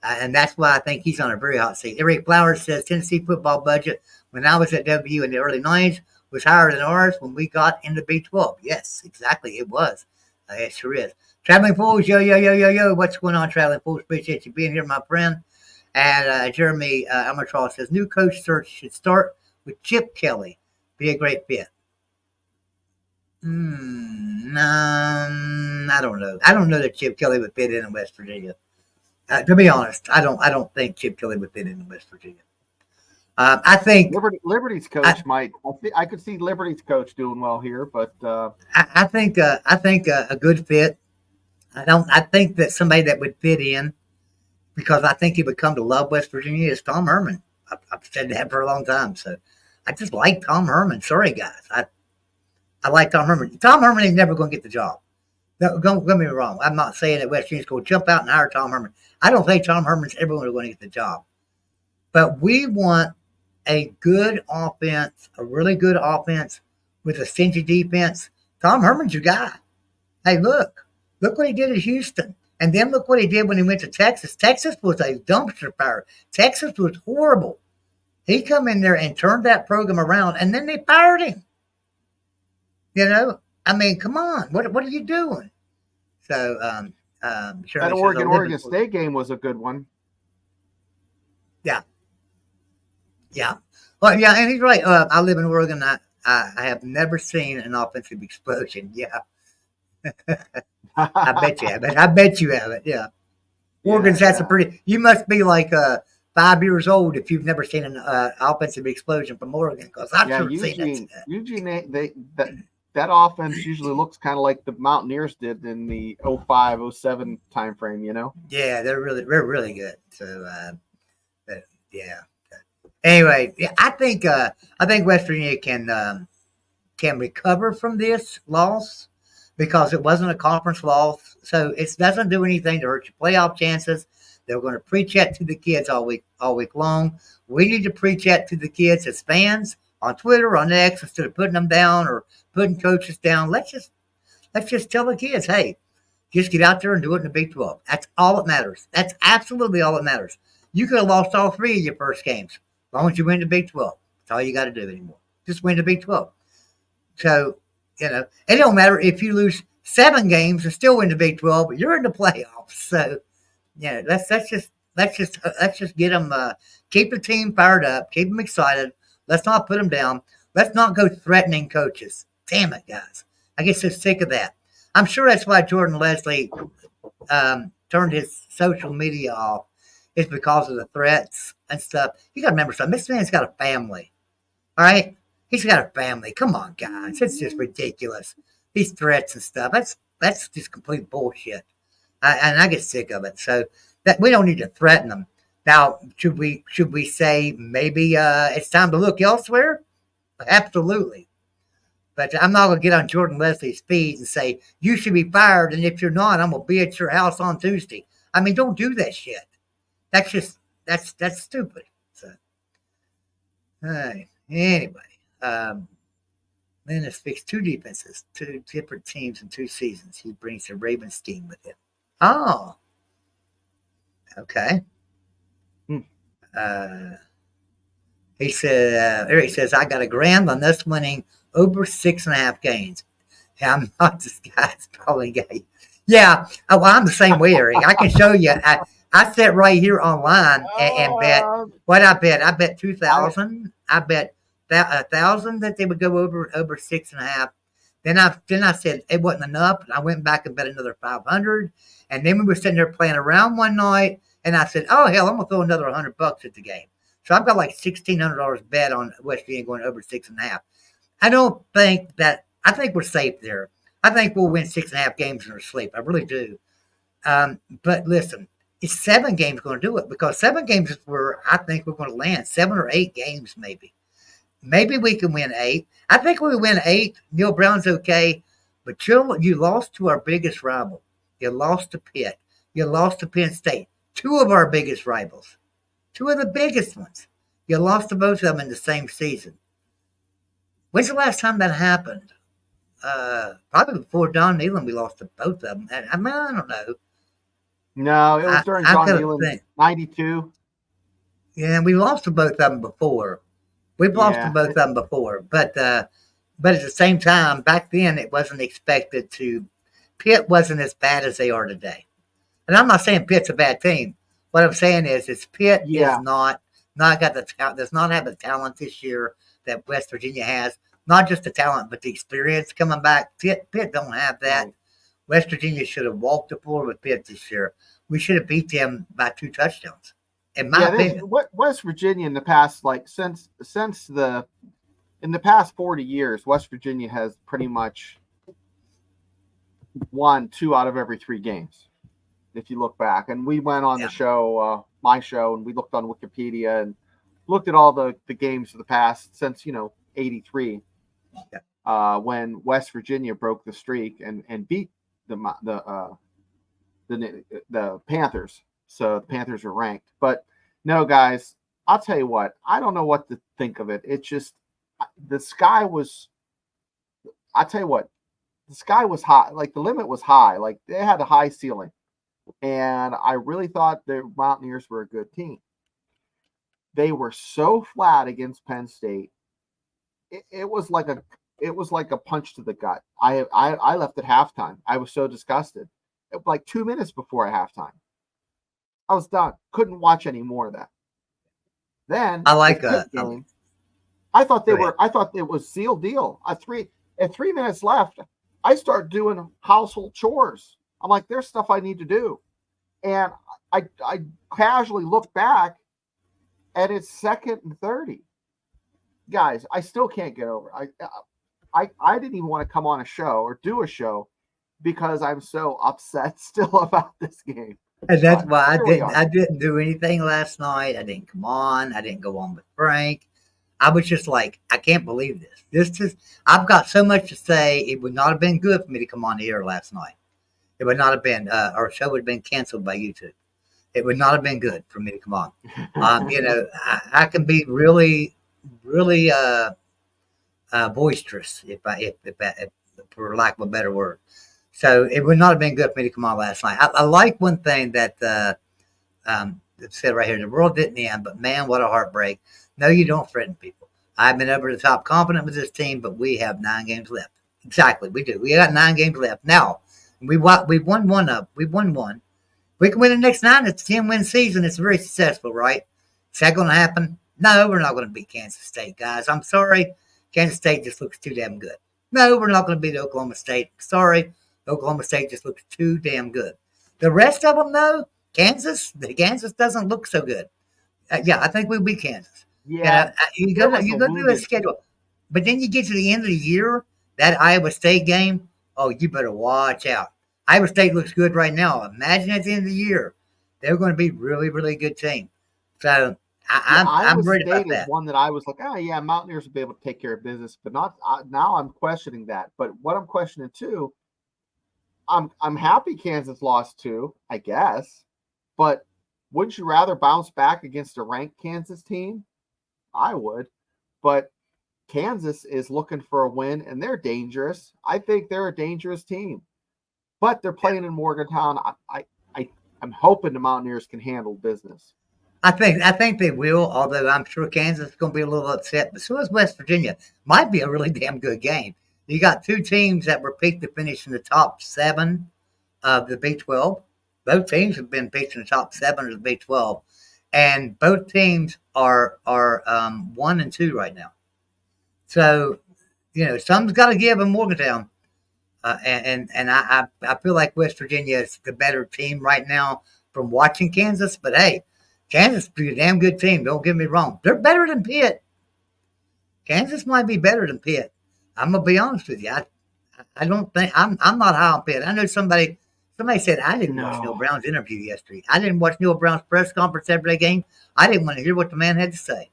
And that's why I think he's on a very hot seat. Eric Flowers says Tennessee football budget when I was at W in the early 90s was higher than ours when we got into B12. Yes, exactly. It was. It sure is. Traveling Fools, yo. What's going on, Traveling Fools? Appreciate you being here, my friend. And Jeremy Amatrol says new coach search should start with Chip Kelly. Be a great fit. I don't know. I don't know that Chip Kelly would fit in West Virginia. To be honest, I don't think Chip Kelly would fit in West Virginia. I think Liberty's coach might. I could see Liberty's coach doing well here, but I think a good fit. I think that somebody that would fit in, because I think he would come to love West Virginia, is Tom Herman. I've said that for a long time, so I just like Tom Herman. Sorry, guys, I like Tom Herman. Tom Herman is never going to get the job. No, don't get me wrong. I'm not saying that West Virginia's going to jump out and hire Tom Herman. I don't think Tom Herman's ever going to get the job. But we want a good offense, a really good offense with a stingy defense. Tom Herman's your guy. Hey, look what he did at Houston. And then look what he did when he went to Texas. Texas was a dumpster fire. Texas was horrible. He come in there and turned that program around, and then they fired him. I mean, come on. What are you doing? So, that Oregon State game was a good one. Yeah. Well, yeah, and he's right. I live in Oregon. I have never seen an offensive explosion. Yeah. I bet you haven't. Yeah. Oregon's had some pretty. You must be like 5 years old if you've never seen an offensive explosion from Oregon, because I've sure seen that. Eugene, that offense usually looks kind of like the Mountaineers did in the 05, 07 time frame, Yeah, they're really good. So, yeah. Anyway, yeah, I think West Virginia can recover from this loss because it wasn't a conference loss, so it doesn't do anything to hurt your playoff chances. They're going to preach that to the kids all week long. We need to preach that to the kids as fans on Twitter, on X, instead of putting them down or putting coaches down. Let's just tell the kids, hey, just get out there and do it in the Big 12. That's all that matters. That's absolutely all that matters. You could have lost all 3 of your first games. As long as you win the Big 12. That's all you got to do anymore. Just win the Big 12. So, it don't matter if you lose 7 games and still win the Big 12, but you're in the playoffs. So, let's just get them, keep the team fired up, keep them excited. Let's not put them down. Let's not go threatening coaches. Damn it, guys. I get so sick of that. I'm sure that's why Jordan Leslie turned his social media off. Is because of the threats and stuff. You got to remember something. This man's got a family. All right, he's got a family. Come on, guys. It's just ridiculous. These threats and stuff. That's just complete bullshit. And I get sick of it. So that we don't need to threaten them. Now, should we say maybe it's time to look elsewhere? Absolutely. But I'm not going to get on Jordan Leslie's feed and say, you should be fired. And if you're not, I'm going to be at your house on Tuesday. I mean, don't do that shit. That's stupid. So, anyway, then it's fixed 2 defenses, 2 different teams in 2 seasons. He brings the Ravens team with him. Oh, okay. He said, Eric says, I got a grand on this winning over 6.5 games. Yeah, I'm not this guy's probably gay. Yeah, well, I'm the same way, Eric. I can show you. I sat right here online and bet. What I bet? I bet 2,000. I bet 1,000 that they would go over 6.5. Then I said it wasn't enough, and I went back and bet another 500. And then we were sitting there playing around one night, and I said, "Oh hell, I'm gonna throw another $100 at the game." So I've got like $1,600 bet on West Virginia going over 6.5. I don't think that. I think we're safe there. I think we'll win 6.5 games in our sleep. I really do. But listen, it's 7 games going to do it, because 7 games is where I think we're going to land. 7 or 8 games, maybe. Maybe we can win 8. I think we win 8. Neil Brown's okay, but you lost to our biggest rival. You lost to Pitt. You lost to Penn State. 2 of our biggest rivals. 2 of the biggest ones. You lost to both of them in the same season. When's the last time that happened? Probably before Don Nealon, we lost to both of them. I mean, I don't know. No, it was during Don Nealon, 92. Yeah, we lost to both of them before. We've lost to both of them before. But at the same time, back then, it wasn't expected to. Pitt wasn't as bad as they are today. And I'm not saying Pitt's a bad team. What I'm saying is Pitt is not got the talent, does not have the talent this year that West Virginia has. Not just the talent, but the experience coming back. Pitt don't have that. Right. West Virginia should have walked the floor with Pitt this year. We should have beat them by 2 touchdowns. In my opinion. West Virginia in the past, like since in the past 40 years, West Virginia has pretty much won 2 out of every 3 games. If you look back, and we went on the show, my show, and we looked on Wikipedia and looked at all the games of the past since 83. When West Virginia broke the streak and beat the Panthers, so the Panthers are ranked. But no, guys, I'll tell you what, I don't know what to think of it. It's just the sky was. I tell you what, the sky was high. Like the limit was high. Like they had a high ceiling, and I really thought the Mountaineers were a good team. They were so flat against Penn State. It was like a punch to the gut. I left at halftime. I was so disgusted. Like 2 minutes before halftime, I was done. Couldn't watch any more of that. Then I like that. I thought it was sealed deal. At 3 minutes left, I start doing household chores. I'm like, there's stuff I need to do, and I casually look back, and it's 2nd and 30. Guys, I still can't get over it. I didn't even want to come on a show or do a show because I'm so upset still about this game. And that's why I didn't do anything last night. I didn't come on. I didn't go on with Frank. I was just like, I can't believe this. I've got so much to say. It would not have been good for me to come on the air last night. It would not have been, our show would have been canceled by YouTube. It would not have been good for me to come on. I can be really boisterous, if for lack of a better word. So it would not have been good for me to come on last night. I like one thing that it said right here: the world didn't end, but man, what a heartbreak! No, you don't threaten people. I've been over the top confident with this team, but we have 9 games left. Exactly, we do. We got 9 games left now. We've won one up. We've won one. We can win the next 9. It's a 10-win season. It's very successful, right? Is that going to happen? No, we're not going to beat Kansas State, guys. I'm sorry. Kansas State just looks too damn good. No, we're not going to beat Oklahoma State. Sorry, Oklahoma State just looks too damn good. The rest of them, though, Kansas doesn't look so good. Yeah, I think we'll beat Kansas. Yeah, there was You a go through a wounded. schedule, but then you get to the end of the year, that Iowa State game. Oh, you better watch out. Iowa State looks good right now. Imagine at the end of the year, they're going to be really, really good team. So Yeah, I'm Iowa worried State about is that. one that I was like, oh yeah, Mountaineers will be able to take care of business, but not now. I'm questioning that. But what I'm questioning too, I'm happy Kansas lost too, I guess. But wouldn't you rather bounce back against a ranked Kansas team? I would, but Kansas is looking for a win, and they're dangerous. I think they're a dangerous team, but they're playing in Morgantown. I'm hoping the Mountaineers can handle business. I think they will, although I'm sure Kansas is going to be a little upset. But so is West Virginia. Might be a really damn good game. You got two teams that were picked to finish in the top seven of the Big 12. Both teams have been picked in the top seven of the Big 12, and both teams are 1 and 2 right now. So something's got to give in Morgantown, and I feel like West Virginia is the better team right now from watching Kansas. But hey, Kansas is a damn good team. Don't get me wrong; they're better than Pitt. Kansas might be better than Pitt. I'm gonna be honest with you. I don't think I'm not high on Pitt. I know somebody said I didn't watch Neil No, Brown's interview yesterday. I didn't watch Neil Brown's press conference after that game. I didn't want to hear what the man had to say.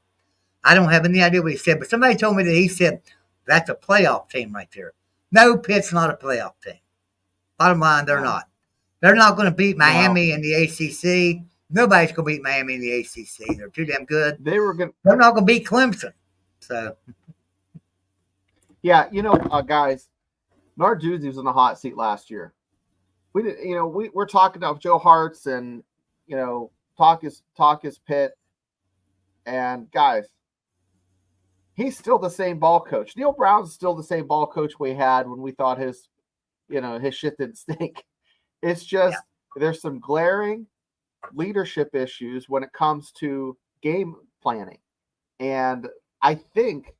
I don't have any idea what he said, but somebody told me that he said that's a playoff team right there. No, Pitt's not a playoff team. Bottom line, they're no. not. They're not going to beat Well, Miami in the ACC. Nobody's going to beat Miami in the ACC. They're too damn good. they were going to, They're not going to beat Clemson. So yeah, guys, Narduzzi was in the hot seat last year. We did, we're talking about Joe Hart's and, talk is Pitt. And guys, he's still the same ball coach. Neil Brown's still the same ball coach we had when we thought his shit didn't stink. It's just there's some glaring leadership issues when it comes to game planning. And I think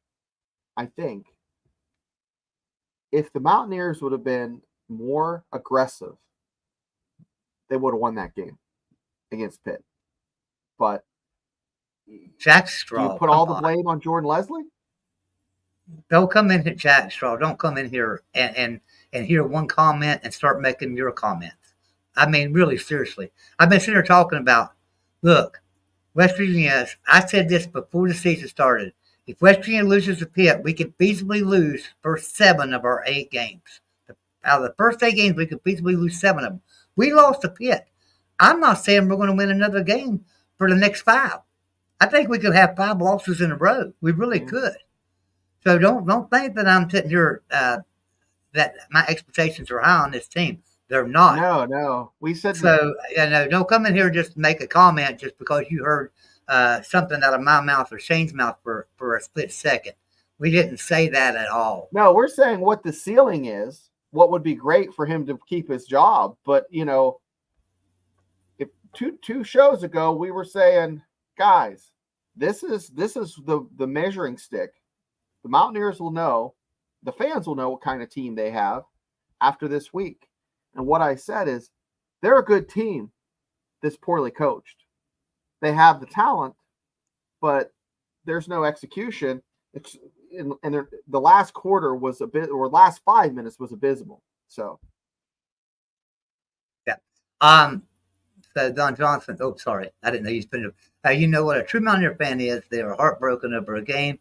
if the Mountaineers would have been more aggressive, they would have won that game against Pitt. But Jack do Straw, you put all the blame on Jordan Leslie? don't come in here, Jack Straw. Don't come in here and hear one comment and start making your comments. I mean, really, seriously. I've been sitting here talking about, look, West Virginia, I said this before the season started. If West Virginia loses to Pitt, we could feasibly lose first 7 of our 8 games. Out of the first 8 games, we could feasibly lose 7 of them. We lost to Pitt. I'm not saying we're going to win another game for the next 5. I think we could have 5 losses in a row. We really could. So don't think that I'm sitting here that my expectations are high on this team. They're not. No. We said So don't come in here and just make a comment just because you heard something out of my mouth or Shane's mouth for a split second. We didn't say that at all. no. We're saying what the ceiling is. What would be great for him to keep his job, but if two shows ago we were saying, guys, this is the measuring stick. The Mountaineers will know, the fans will know what kind of team they have after this week. And what I said is, they're a good team that's poorly coached. They have the talent, but there's no execution. The last quarter was last 5 minutes was abysmal. So, yeah. So Don Johnson. Oh, sorry, I didn't know you spent. You know what a true Mountaineer fan is. They are heartbroken over a game,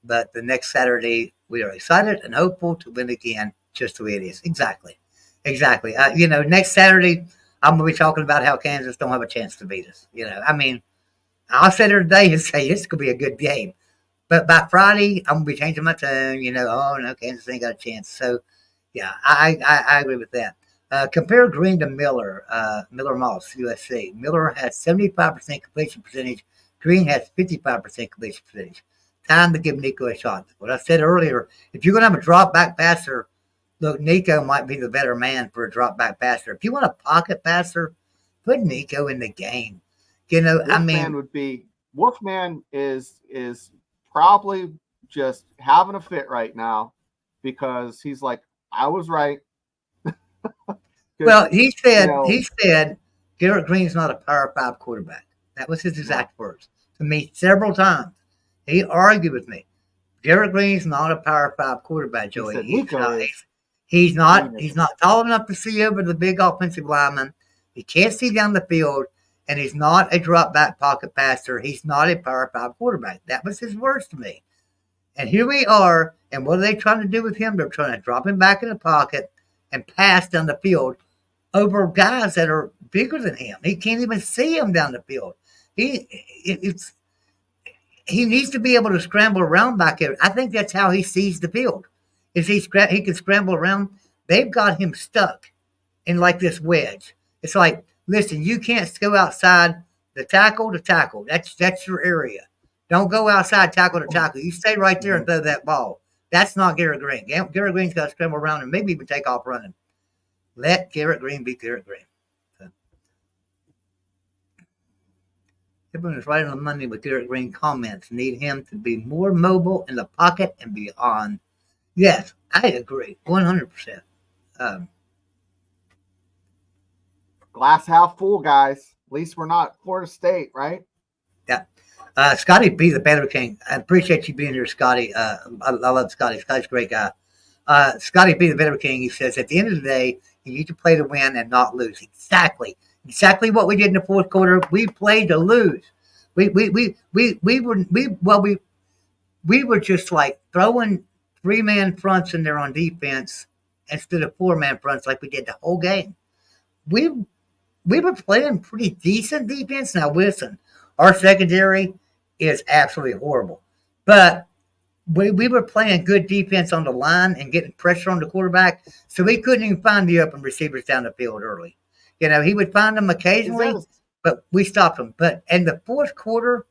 but the next Saturday we are excited and hopeful to win again. Just the way it is. Exactly. Next Saturday I'm going to be talking about how Kansas don't have a chance to beat us. I mean, I'll sit here today and say this could be a good game. But by Friday, I'm going to be changing my tone. Oh, no, Kansas ain't got a chance. So, yeah, I agree with that. Compare Greene to Miller, Miller Moss, USC. Miller has 75% completion percentage. Greene has 55% completion percentage. Time to give Nico a shot. What I said earlier, if you're going to have a drop back passer, look, Nico might be the better man for a drop back passer. If you want a pocket passer, put Nico in the game. Wolfman is probably just having a fit right now because he's like, I was right. Well, he said know- he said Garrett Greene's not a Power 5 quarterback. That was his exact words to me several times. He argued with me. Garrett Greene's not a Power 5 quarterback, Joey. said He's Nico not. is. He's not. Green is. He's not tall enough to see over the big offensive lineman. He can't see down the field, and he's not a drop back pocket passer. He's not a Power 5 quarterback. That was his words to me. And here we are. And what are they trying to do with him? They're trying to drop him back in the pocket and pass down the field over guys that are bigger than him. He can't even see him down the field. He needs to be able to scramble around back there. I think that's how he sees the field. Is he can scramble around? They've got him stuck in like this wedge. It's like, listen, you can't go outside the tackle to tackle. That's your area. Don't go outside tackle to tackle. You stay right there and throw that ball. That's not Garrett Greene. Garrett Greene's got to scramble around and maybe even take off running. Let Garrett Greene be Garrett Greene. So, everyone is right on the money with Garrett Greene comments. Need him to be more mobile in the pocket and beyond. Yes, I agree. 100%. Glass half full, guys. At least we're not Florida State, right? Yeah. Scotty B, the Banner King. I appreciate you being here, Scotty. I love Scotty. Scotty's a great guy. Scotty B, the Banner King, he says, at the end of the day, you need to play to win and not lose. Exactly what we did in the fourth quarter. We played to lose. We were just like throwing 3-man fronts in there on defense instead of 4-man fronts like we did the whole game. We were playing pretty decent defense. Now listen, our secondary is absolutely horrible, but we were playing good defense on the line and getting pressure on the quarterback, so we couldn't even find the open receivers down the field early. You know, he would find them occasionally, but we stopped them. But in the fourth quarter,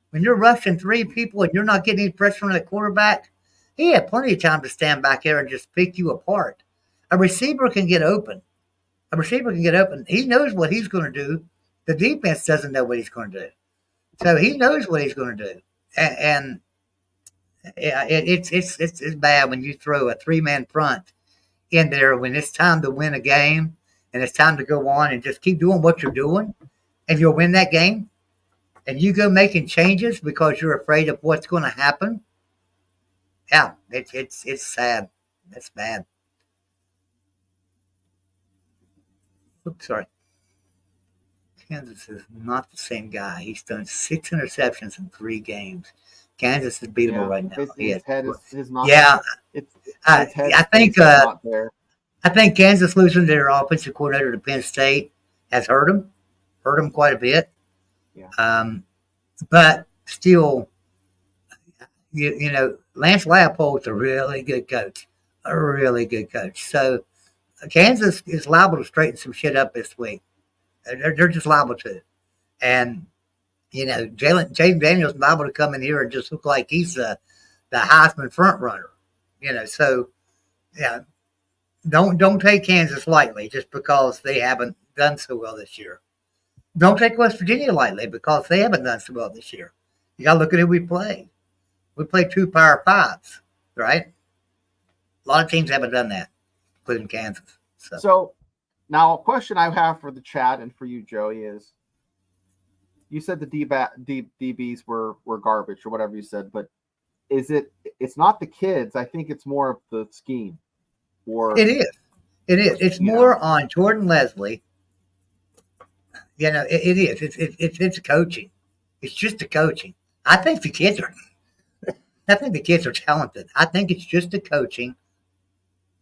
when you're rushing 3 people and you're not getting any pressure on the quarterback, he had plenty of time to stand back there and just pick you apart. A receiver can get open. He knows what he's going to do. The defense doesn't know what he's going to do. So he knows what he's going to do. And yeah, it's bad when you throw a 3-man front in there when it's time to win a game and it's time to go on and just keep doing what you're doing and you'll win that game. And you go making changes because you're afraid of what's going to happen. Yeah, it's sad. That's bad. Oops, sorry. Kansas is not the same guy. He's done 6 interceptions in 3 games. Kansas is beatable right now. His head is not. Yeah, I think not there. I think Kansas losing their offensive coordinator to Penn State has hurt them quite a bit. Yeah. But still, you know, Lance Leipold's a really good coach. So Kansas is liable to straighten some shit up this week. They're just liable to. And, you know, Jaden Daniels is liable to come in here and just look like he's the Heisman front runner. You know, so, yeah, don't take Kansas lightly just because they haven't done so well this year. Don't take West Virginia lightly because they haven't done so well this year. You got to look at who we played. We played 2 Power 5s, right? A lot of teams haven't done that, including Kansas. So now a question I have for the chat and for you, Joey, is you said the DBs were garbage or whatever you said, but it's not the kids. I think it's more of the scheme. Or It is. It's more on Jordan Leslie. You know, it is. It's coaching. It's just the coaching. I think the kids are talented. I think it's just the coaching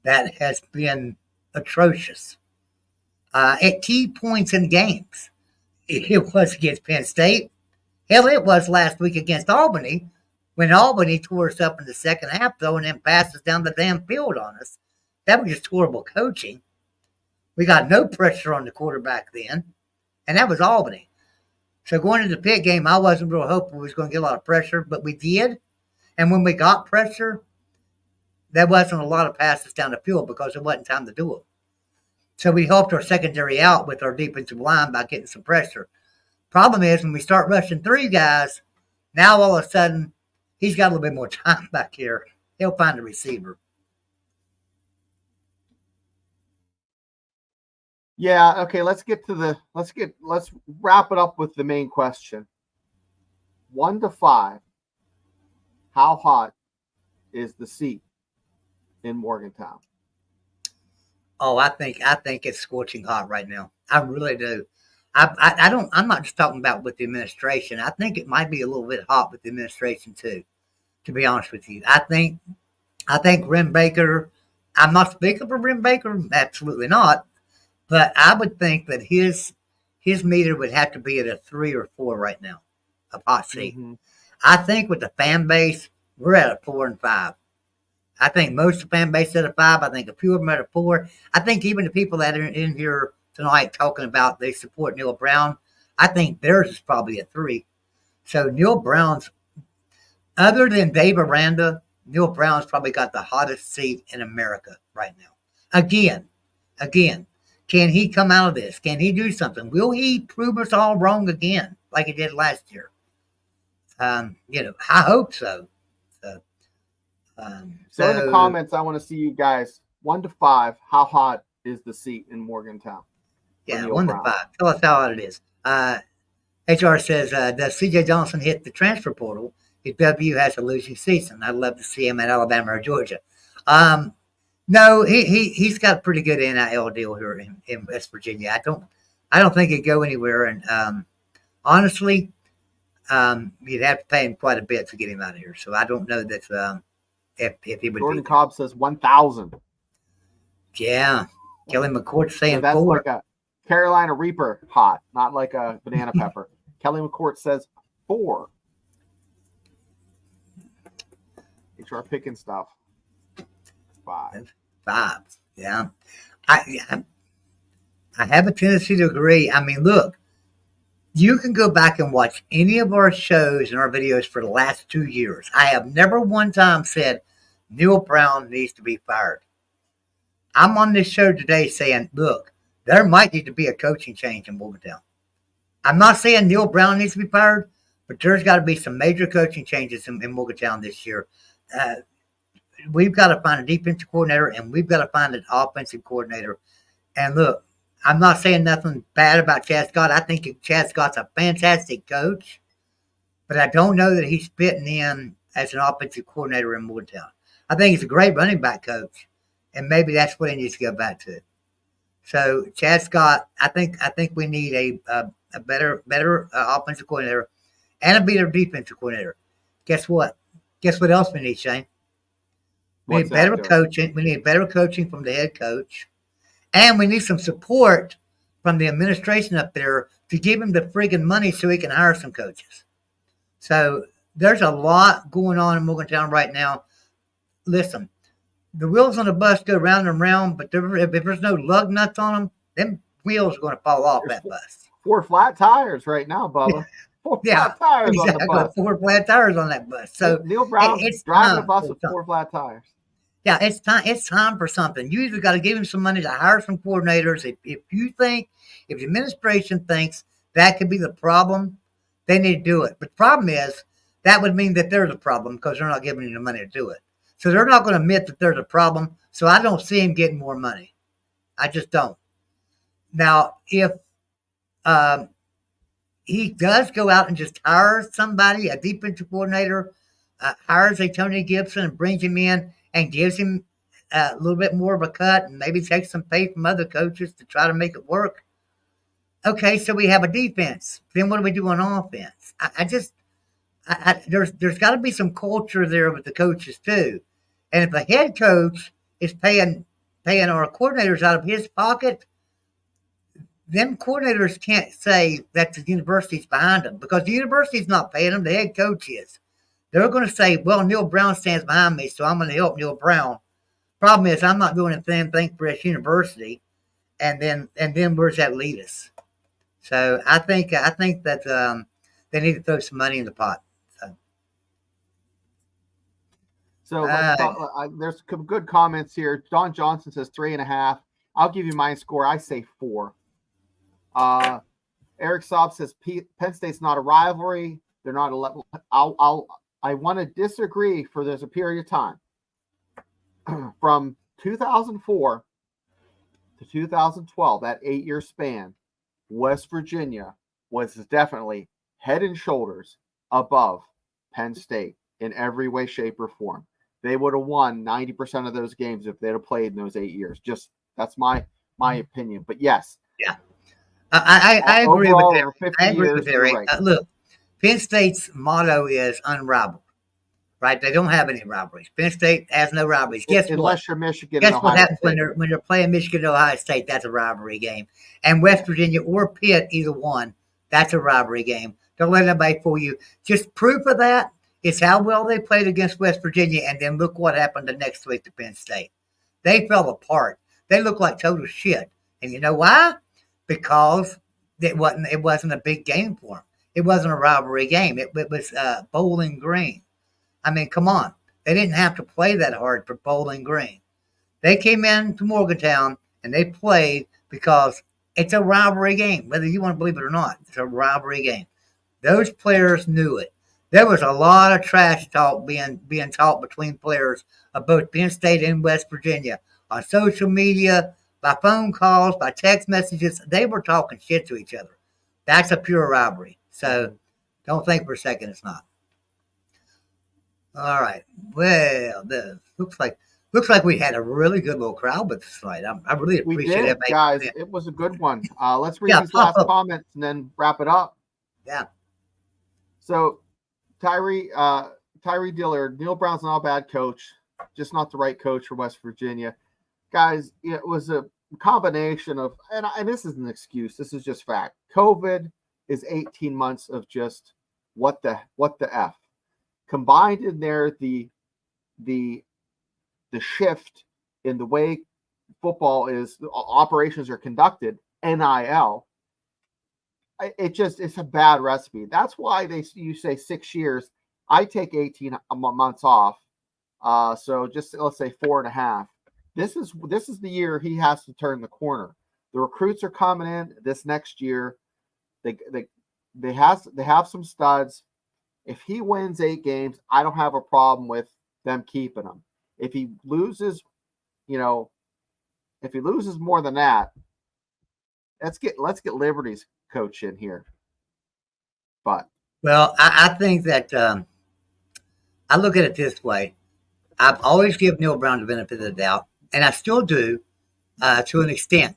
that has been atrocious at key points in games. It was against Penn State. Hell, it was last week against Albany when Albany tore us up in the second half, throwing them passes down the damn field on us. That was just horrible coaching. We got no pressure on the quarterback then, and that was Albany. So going into the Pitt game, I wasn't real hopeful we was going to get a lot of pressure, but we did. And when we got pressure, there wasn't a lot of passes down the field because it wasn't time to do them. So we helped our secondary out with our defensive line by getting some pressure. Problem is, when we start rushing 3 guys, now all of a sudden, he's got a little bit more time back here. He'll find a receiver. Yeah. Okay. Let's wrap it up with the main question. 1 to 5. How hot is the seat in Morgantown? Oh, I think it's scorching hot right now. I really do. I don't. I'm not just talking about with the administration. I think it might be a little bit hot with the administration too. To be honest with you, I think Rim Baker. I'm not speaking for Rim Baker. Absolutely not. But I would think that his meter would have to be at a 3 or 4 right now, a hot seat. Mm-hmm. I think with the fan base, we're at a 4 and 5. I think most of the fan base at a 5. I think a few of them at a 4. I think even the people that are in here tonight talking about they support Neal Brown, I think theirs is probably a 3. So Neal Brown's, other than Dave Aranda, Neal Brown's probably got the hottest seat in America right now. Again, can he come out of this? Can he do something? Will he prove us all wrong again, like he did last year? I hope so. So in the comments, I want to see you guys 1 to 5. How hot is the seat in Morgantown? Yeah, 1 to 5. Tell us how hot it is. HR says, does CJ Johnson hit the transfer portal if W has a losing season? I'd love to see him at Alabama or Georgia. No, he's got a pretty good NIL deal here in West Virginia. I don't think he'd go anywhere. And honestly, you'd have to pay him quite a bit to get him out of here. So I don't know that if he would. Jordan Cobb says 1,000. Yeah, Kelly McCourt's saying so that's 4. Like a Carolina Reaper hot, not like a banana pepper. Kelly McCourt says 4. HR picking stuff. 5. Yeah. I have a tendency to agree. I mean, look, you can go back and watch any of our shows and our videos for the last 2 years. I have never one time said Neal Brown needs to be fired. I'm on this show today saying, look, there might need to be a coaching change in Morgantown. I'm not saying Neal Brown needs to be fired, but there's got to be some major coaching changes in Morgantown this year. We've got to find a defensive coordinator, and we've got to find an offensive coordinator. And look, I'm not saying nothing bad about Chad Scott. I think Chad Scott's a fantastic coach, but I don't know that he's fitting in as an offensive coordinator in Morgantown. I think he's a great running back coach, and maybe that's what he needs to go back to. So Chad Scott, I think we need a better offensive coordinator and a better defensive coordinator. Guess what? Guess what else we need, Shane? We need better coaching. We need better coaching from the head coach. And we need some support from the administration up there to give him the friggin' money so he can hire some coaches. So there's a lot going on in Morgantown right now. Listen, the wheels on the bus go round and round, but if there's no lug nuts on them, them wheels are going to fall off that bus. 4 flat tires right now, Bubba. 4 flat tires on the bus. 4 flat tires on that bus. So Neal Brown is driving a bus with 4 flat tires. Yeah, it's time. It's time for something. You either got to give him some money to hire some coordinators. If the administration thinks that could be the problem, they need to do it. But the problem is that would mean that they're the problem because they're not giving him the money to do it. So they're not going to admit that they're the problem. So I don't see him getting more money. I just don't. Now, if he does go out and just hire somebody, a defensive coordinator, hires a Tony Gibson and brings him in and gives him a little bit more of a cut and maybe takes some pay from other coaches to try to make it work. Okay, so we have a defense. Then what do we do on offense? There's got to be some culture there with the coaches too. And if the head coach is paying our coordinators out of his pocket, them coordinators can't say that the university's behind them because the university's not paying them. The head coach is. They're going to say, well, Neal Brown stands behind me, so I'm going to help Neal Brown. Problem is, I'm not doing the same thing for this university, and then where's that lead us? So I think that they need to throw some money in the pot. So there's some good comments here. Don Johnson says 3.5. I'll give you my score. I say 4. Eric Saab says Penn State's not a rivalry. They're not a. I want to disagree for there's a period of time from 2004 to 2012, that 8-year span, West Virginia was definitely head and shoulders above Penn State in every way, shape, or form. They would have won 90% of those games if they'd have played in those 8 years. Just that's my opinion. But yes, Yeah, I agree with overall, Eric. over 50 I agree years, with you're Eric. right. Look, Penn State's motto is unrivaled, right? They don't have any rivalries. Penn State has no rivalries. Guess what? Unless you're Michigan and Guess what Ohio happens State. when they're playing Michigan and Ohio State? That's a rivalry game. And West Virginia or Pitt, either one, that's a rivalry game. Don't let anybody fool you. Just proof of that is how well they played against West Virginia, and then look what happened the next week to Penn State. They fell apart. They looked like total shit. And you know why? Because it wasn't a big game for them. It wasn't a rivalry game. It was Bowling Green. I mean, come on. They didn't have to play that hard for Bowling Green. They came in to Morgantown and they played because it's a rivalry game, whether you want to believe it or not. It's a rivalry game. Those players knew it. There was a lot of trash talk being taught between players of both Penn State and West Virginia on social media, by phone calls, by text messages. They were talking shit to each other. That's a pure rivalry. So don't think for a second it's not. All right. Well, looks like we had a really good little crowd with us tonight. I really We appreciate did, it, guys. It was a good one. Let's read Yeah, these last pop up. comments and then wrap it up. Yeah. So, Tyree Dillard, Neil Brown's not a bad coach, just not the right coach for West Virginia. Guys, it was a combination of, and this isn't an excuse, this is just fact. COVID is 18 months of just what the F. Combined in there, the shift in the way football is, operations are conducted, NIL. It's a bad recipe. That's why you say 6 years. I take 18 months off. So just let's say 4.5. This is the year he has to turn the corner. The recruits are coming in this next year. They have some studs. If he wins 8 games, I don't have a problem with them keeping him. If he loses, more than that, let's get Liberty's coach in here. But Well, I think that I look at it this way. I've always given Neil Brown the benefit of the doubt, and I still do to an extent.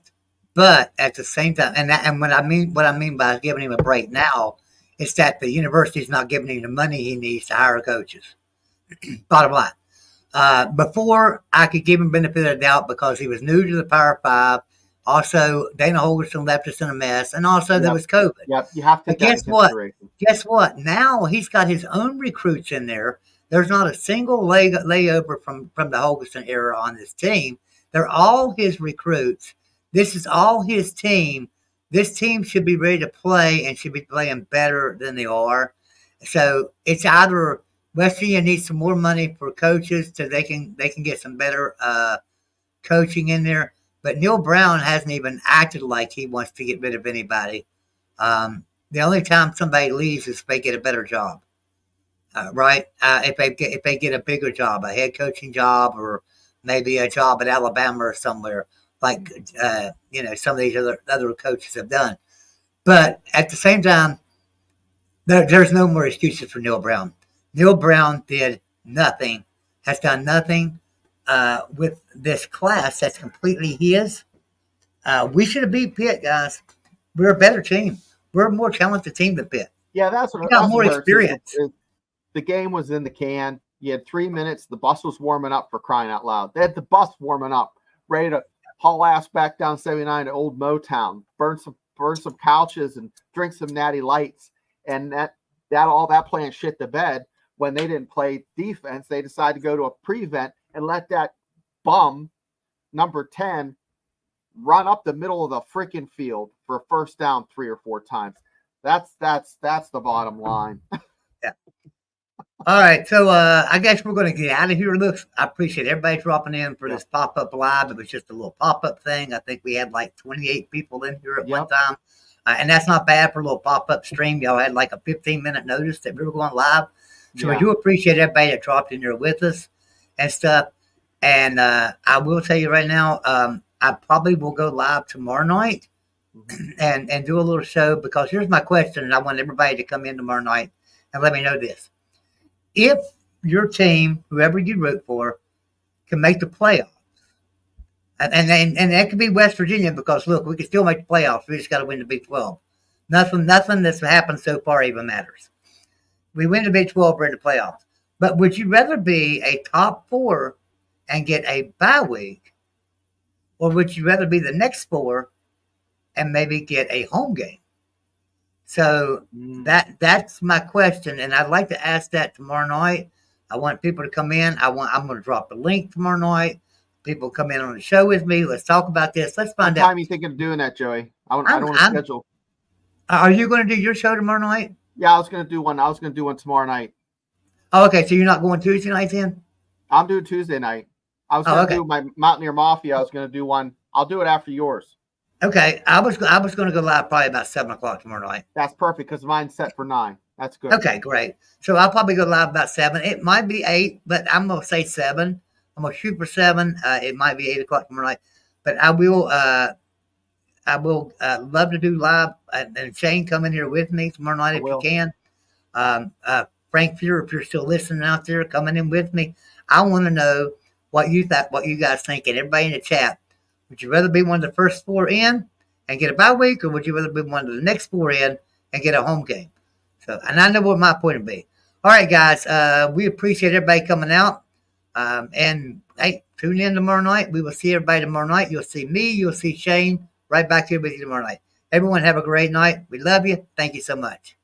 But at the same time, and what I mean by giving him a break now is that the university's not giving him the money he needs to hire coaches. Bottom line. Before, I could give him benefit of the doubt because he was new to the Power Five. Also, Dana Holgorsen left us in a mess, and also there was COVID. Yep, you have to take that into consideration. Guess what? Now he's got his own recruits in there. There's not a single layover from the Holgorsen era on this team. They're all his recruits. This is all his team. This team should be ready to play and should be playing better than they are. So it's either West Virginia needs some more money for coaches so they can get some better coaching in there. But Neil Brown hasn't even acted like he wants to get rid of anybody. The only time somebody leaves is if they get a better job, right? If they get a bigger job, a head coaching job, or maybe a job at Alabama or somewhere, like some of these other coaches have done. But at the same time, there's no more excuses for Neil Brown. Neil Brown did nothing, has done nothing with this class that's completely his. We should have beat Pitt, guys. We're a better team. We're a more talented team than Pitt. Yeah, that's what. We got more experience. The game was in the can. You had 3 minutes. The bus was warming up, for crying out loud. They had the bus warming up, ready to haul ass back down 79 to Old Motown, burn some couches and drink some Natty Lights, and all that playing shit to bed. When they didn't play defense, they decided to go to a prevent and let that bum, number 10, run up the middle of the freaking field for a first down 3 or 4 times. That's the bottom line. Yeah. All right, so I guess we're going to get out of here. Look, I appreciate everybody dropping in for this pop-up live. It was just a little pop-up thing. I think we had like 28 people in here at one time. And that's not bad for a little pop-up stream. Y'all had like a 15-minute notice that we were going live. So we do appreciate everybody that dropped in there with us and stuff. And I will tell you right now, I probably will go live tomorrow night and do a little show, because here's my question, and I want everybody to come in tomorrow night and let me know this. If your team, whoever you root for, can make the playoffs, and that could be West Virginia, because look, we can still make the playoffs. We just got to win the Big 12. Nothing that's happened so far even matters. We win the Big 12, we're in the playoffs. But would you rather be a top 4 and get a bye week, or would you rather be the next 4 and maybe get a home game? So that's my question, and I'd like to ask that tomorrow night. I want people to come in. I'm going to drop the link tomorrow night. People come in on the show with me. Let's talk about this. Let's find out. What time are you thinking of doing that, Joey? I don't want to schedule. Are you going to do your show tomorrow night? Yeah, I was going to do one. I was going to do one tomorrow night. Oh, okay. So you're not going Tuesday night then? I'm doing Tuesday night. I was going to do my Mountaineer Mafia. I was going to do one. I'll do it after yours. Okay. I was going to go live probably about 7 o'clock tomorrow night. That's perfect, because mine's set for 9. That's good. Okay, great. So I'll probably go live about 7. It might be 8, but I'm going to say 7. I'm going to shoot for 7. It might be 8 o'clock tomorrow night, but I will love to do live, and Shane, come in here with me tomorrow night if you can. Frank Fuhrer, if you're still listening out there, coming in with me. I want to know what you guys think, and everybody in the chat. Would you rather be one of the first 4 in and get a bye week, or would you rather be one of the next 4 in and get a home game? So, and I know what my point would be. All right, guys, we appreciate everybody coming out. And hey, tune in tomorrow night. We will see everybody tomorrow night. You'll see me. You'll see Shane right back here with you tomorrow night. Everyone have a great night. We love you. Thank you so much.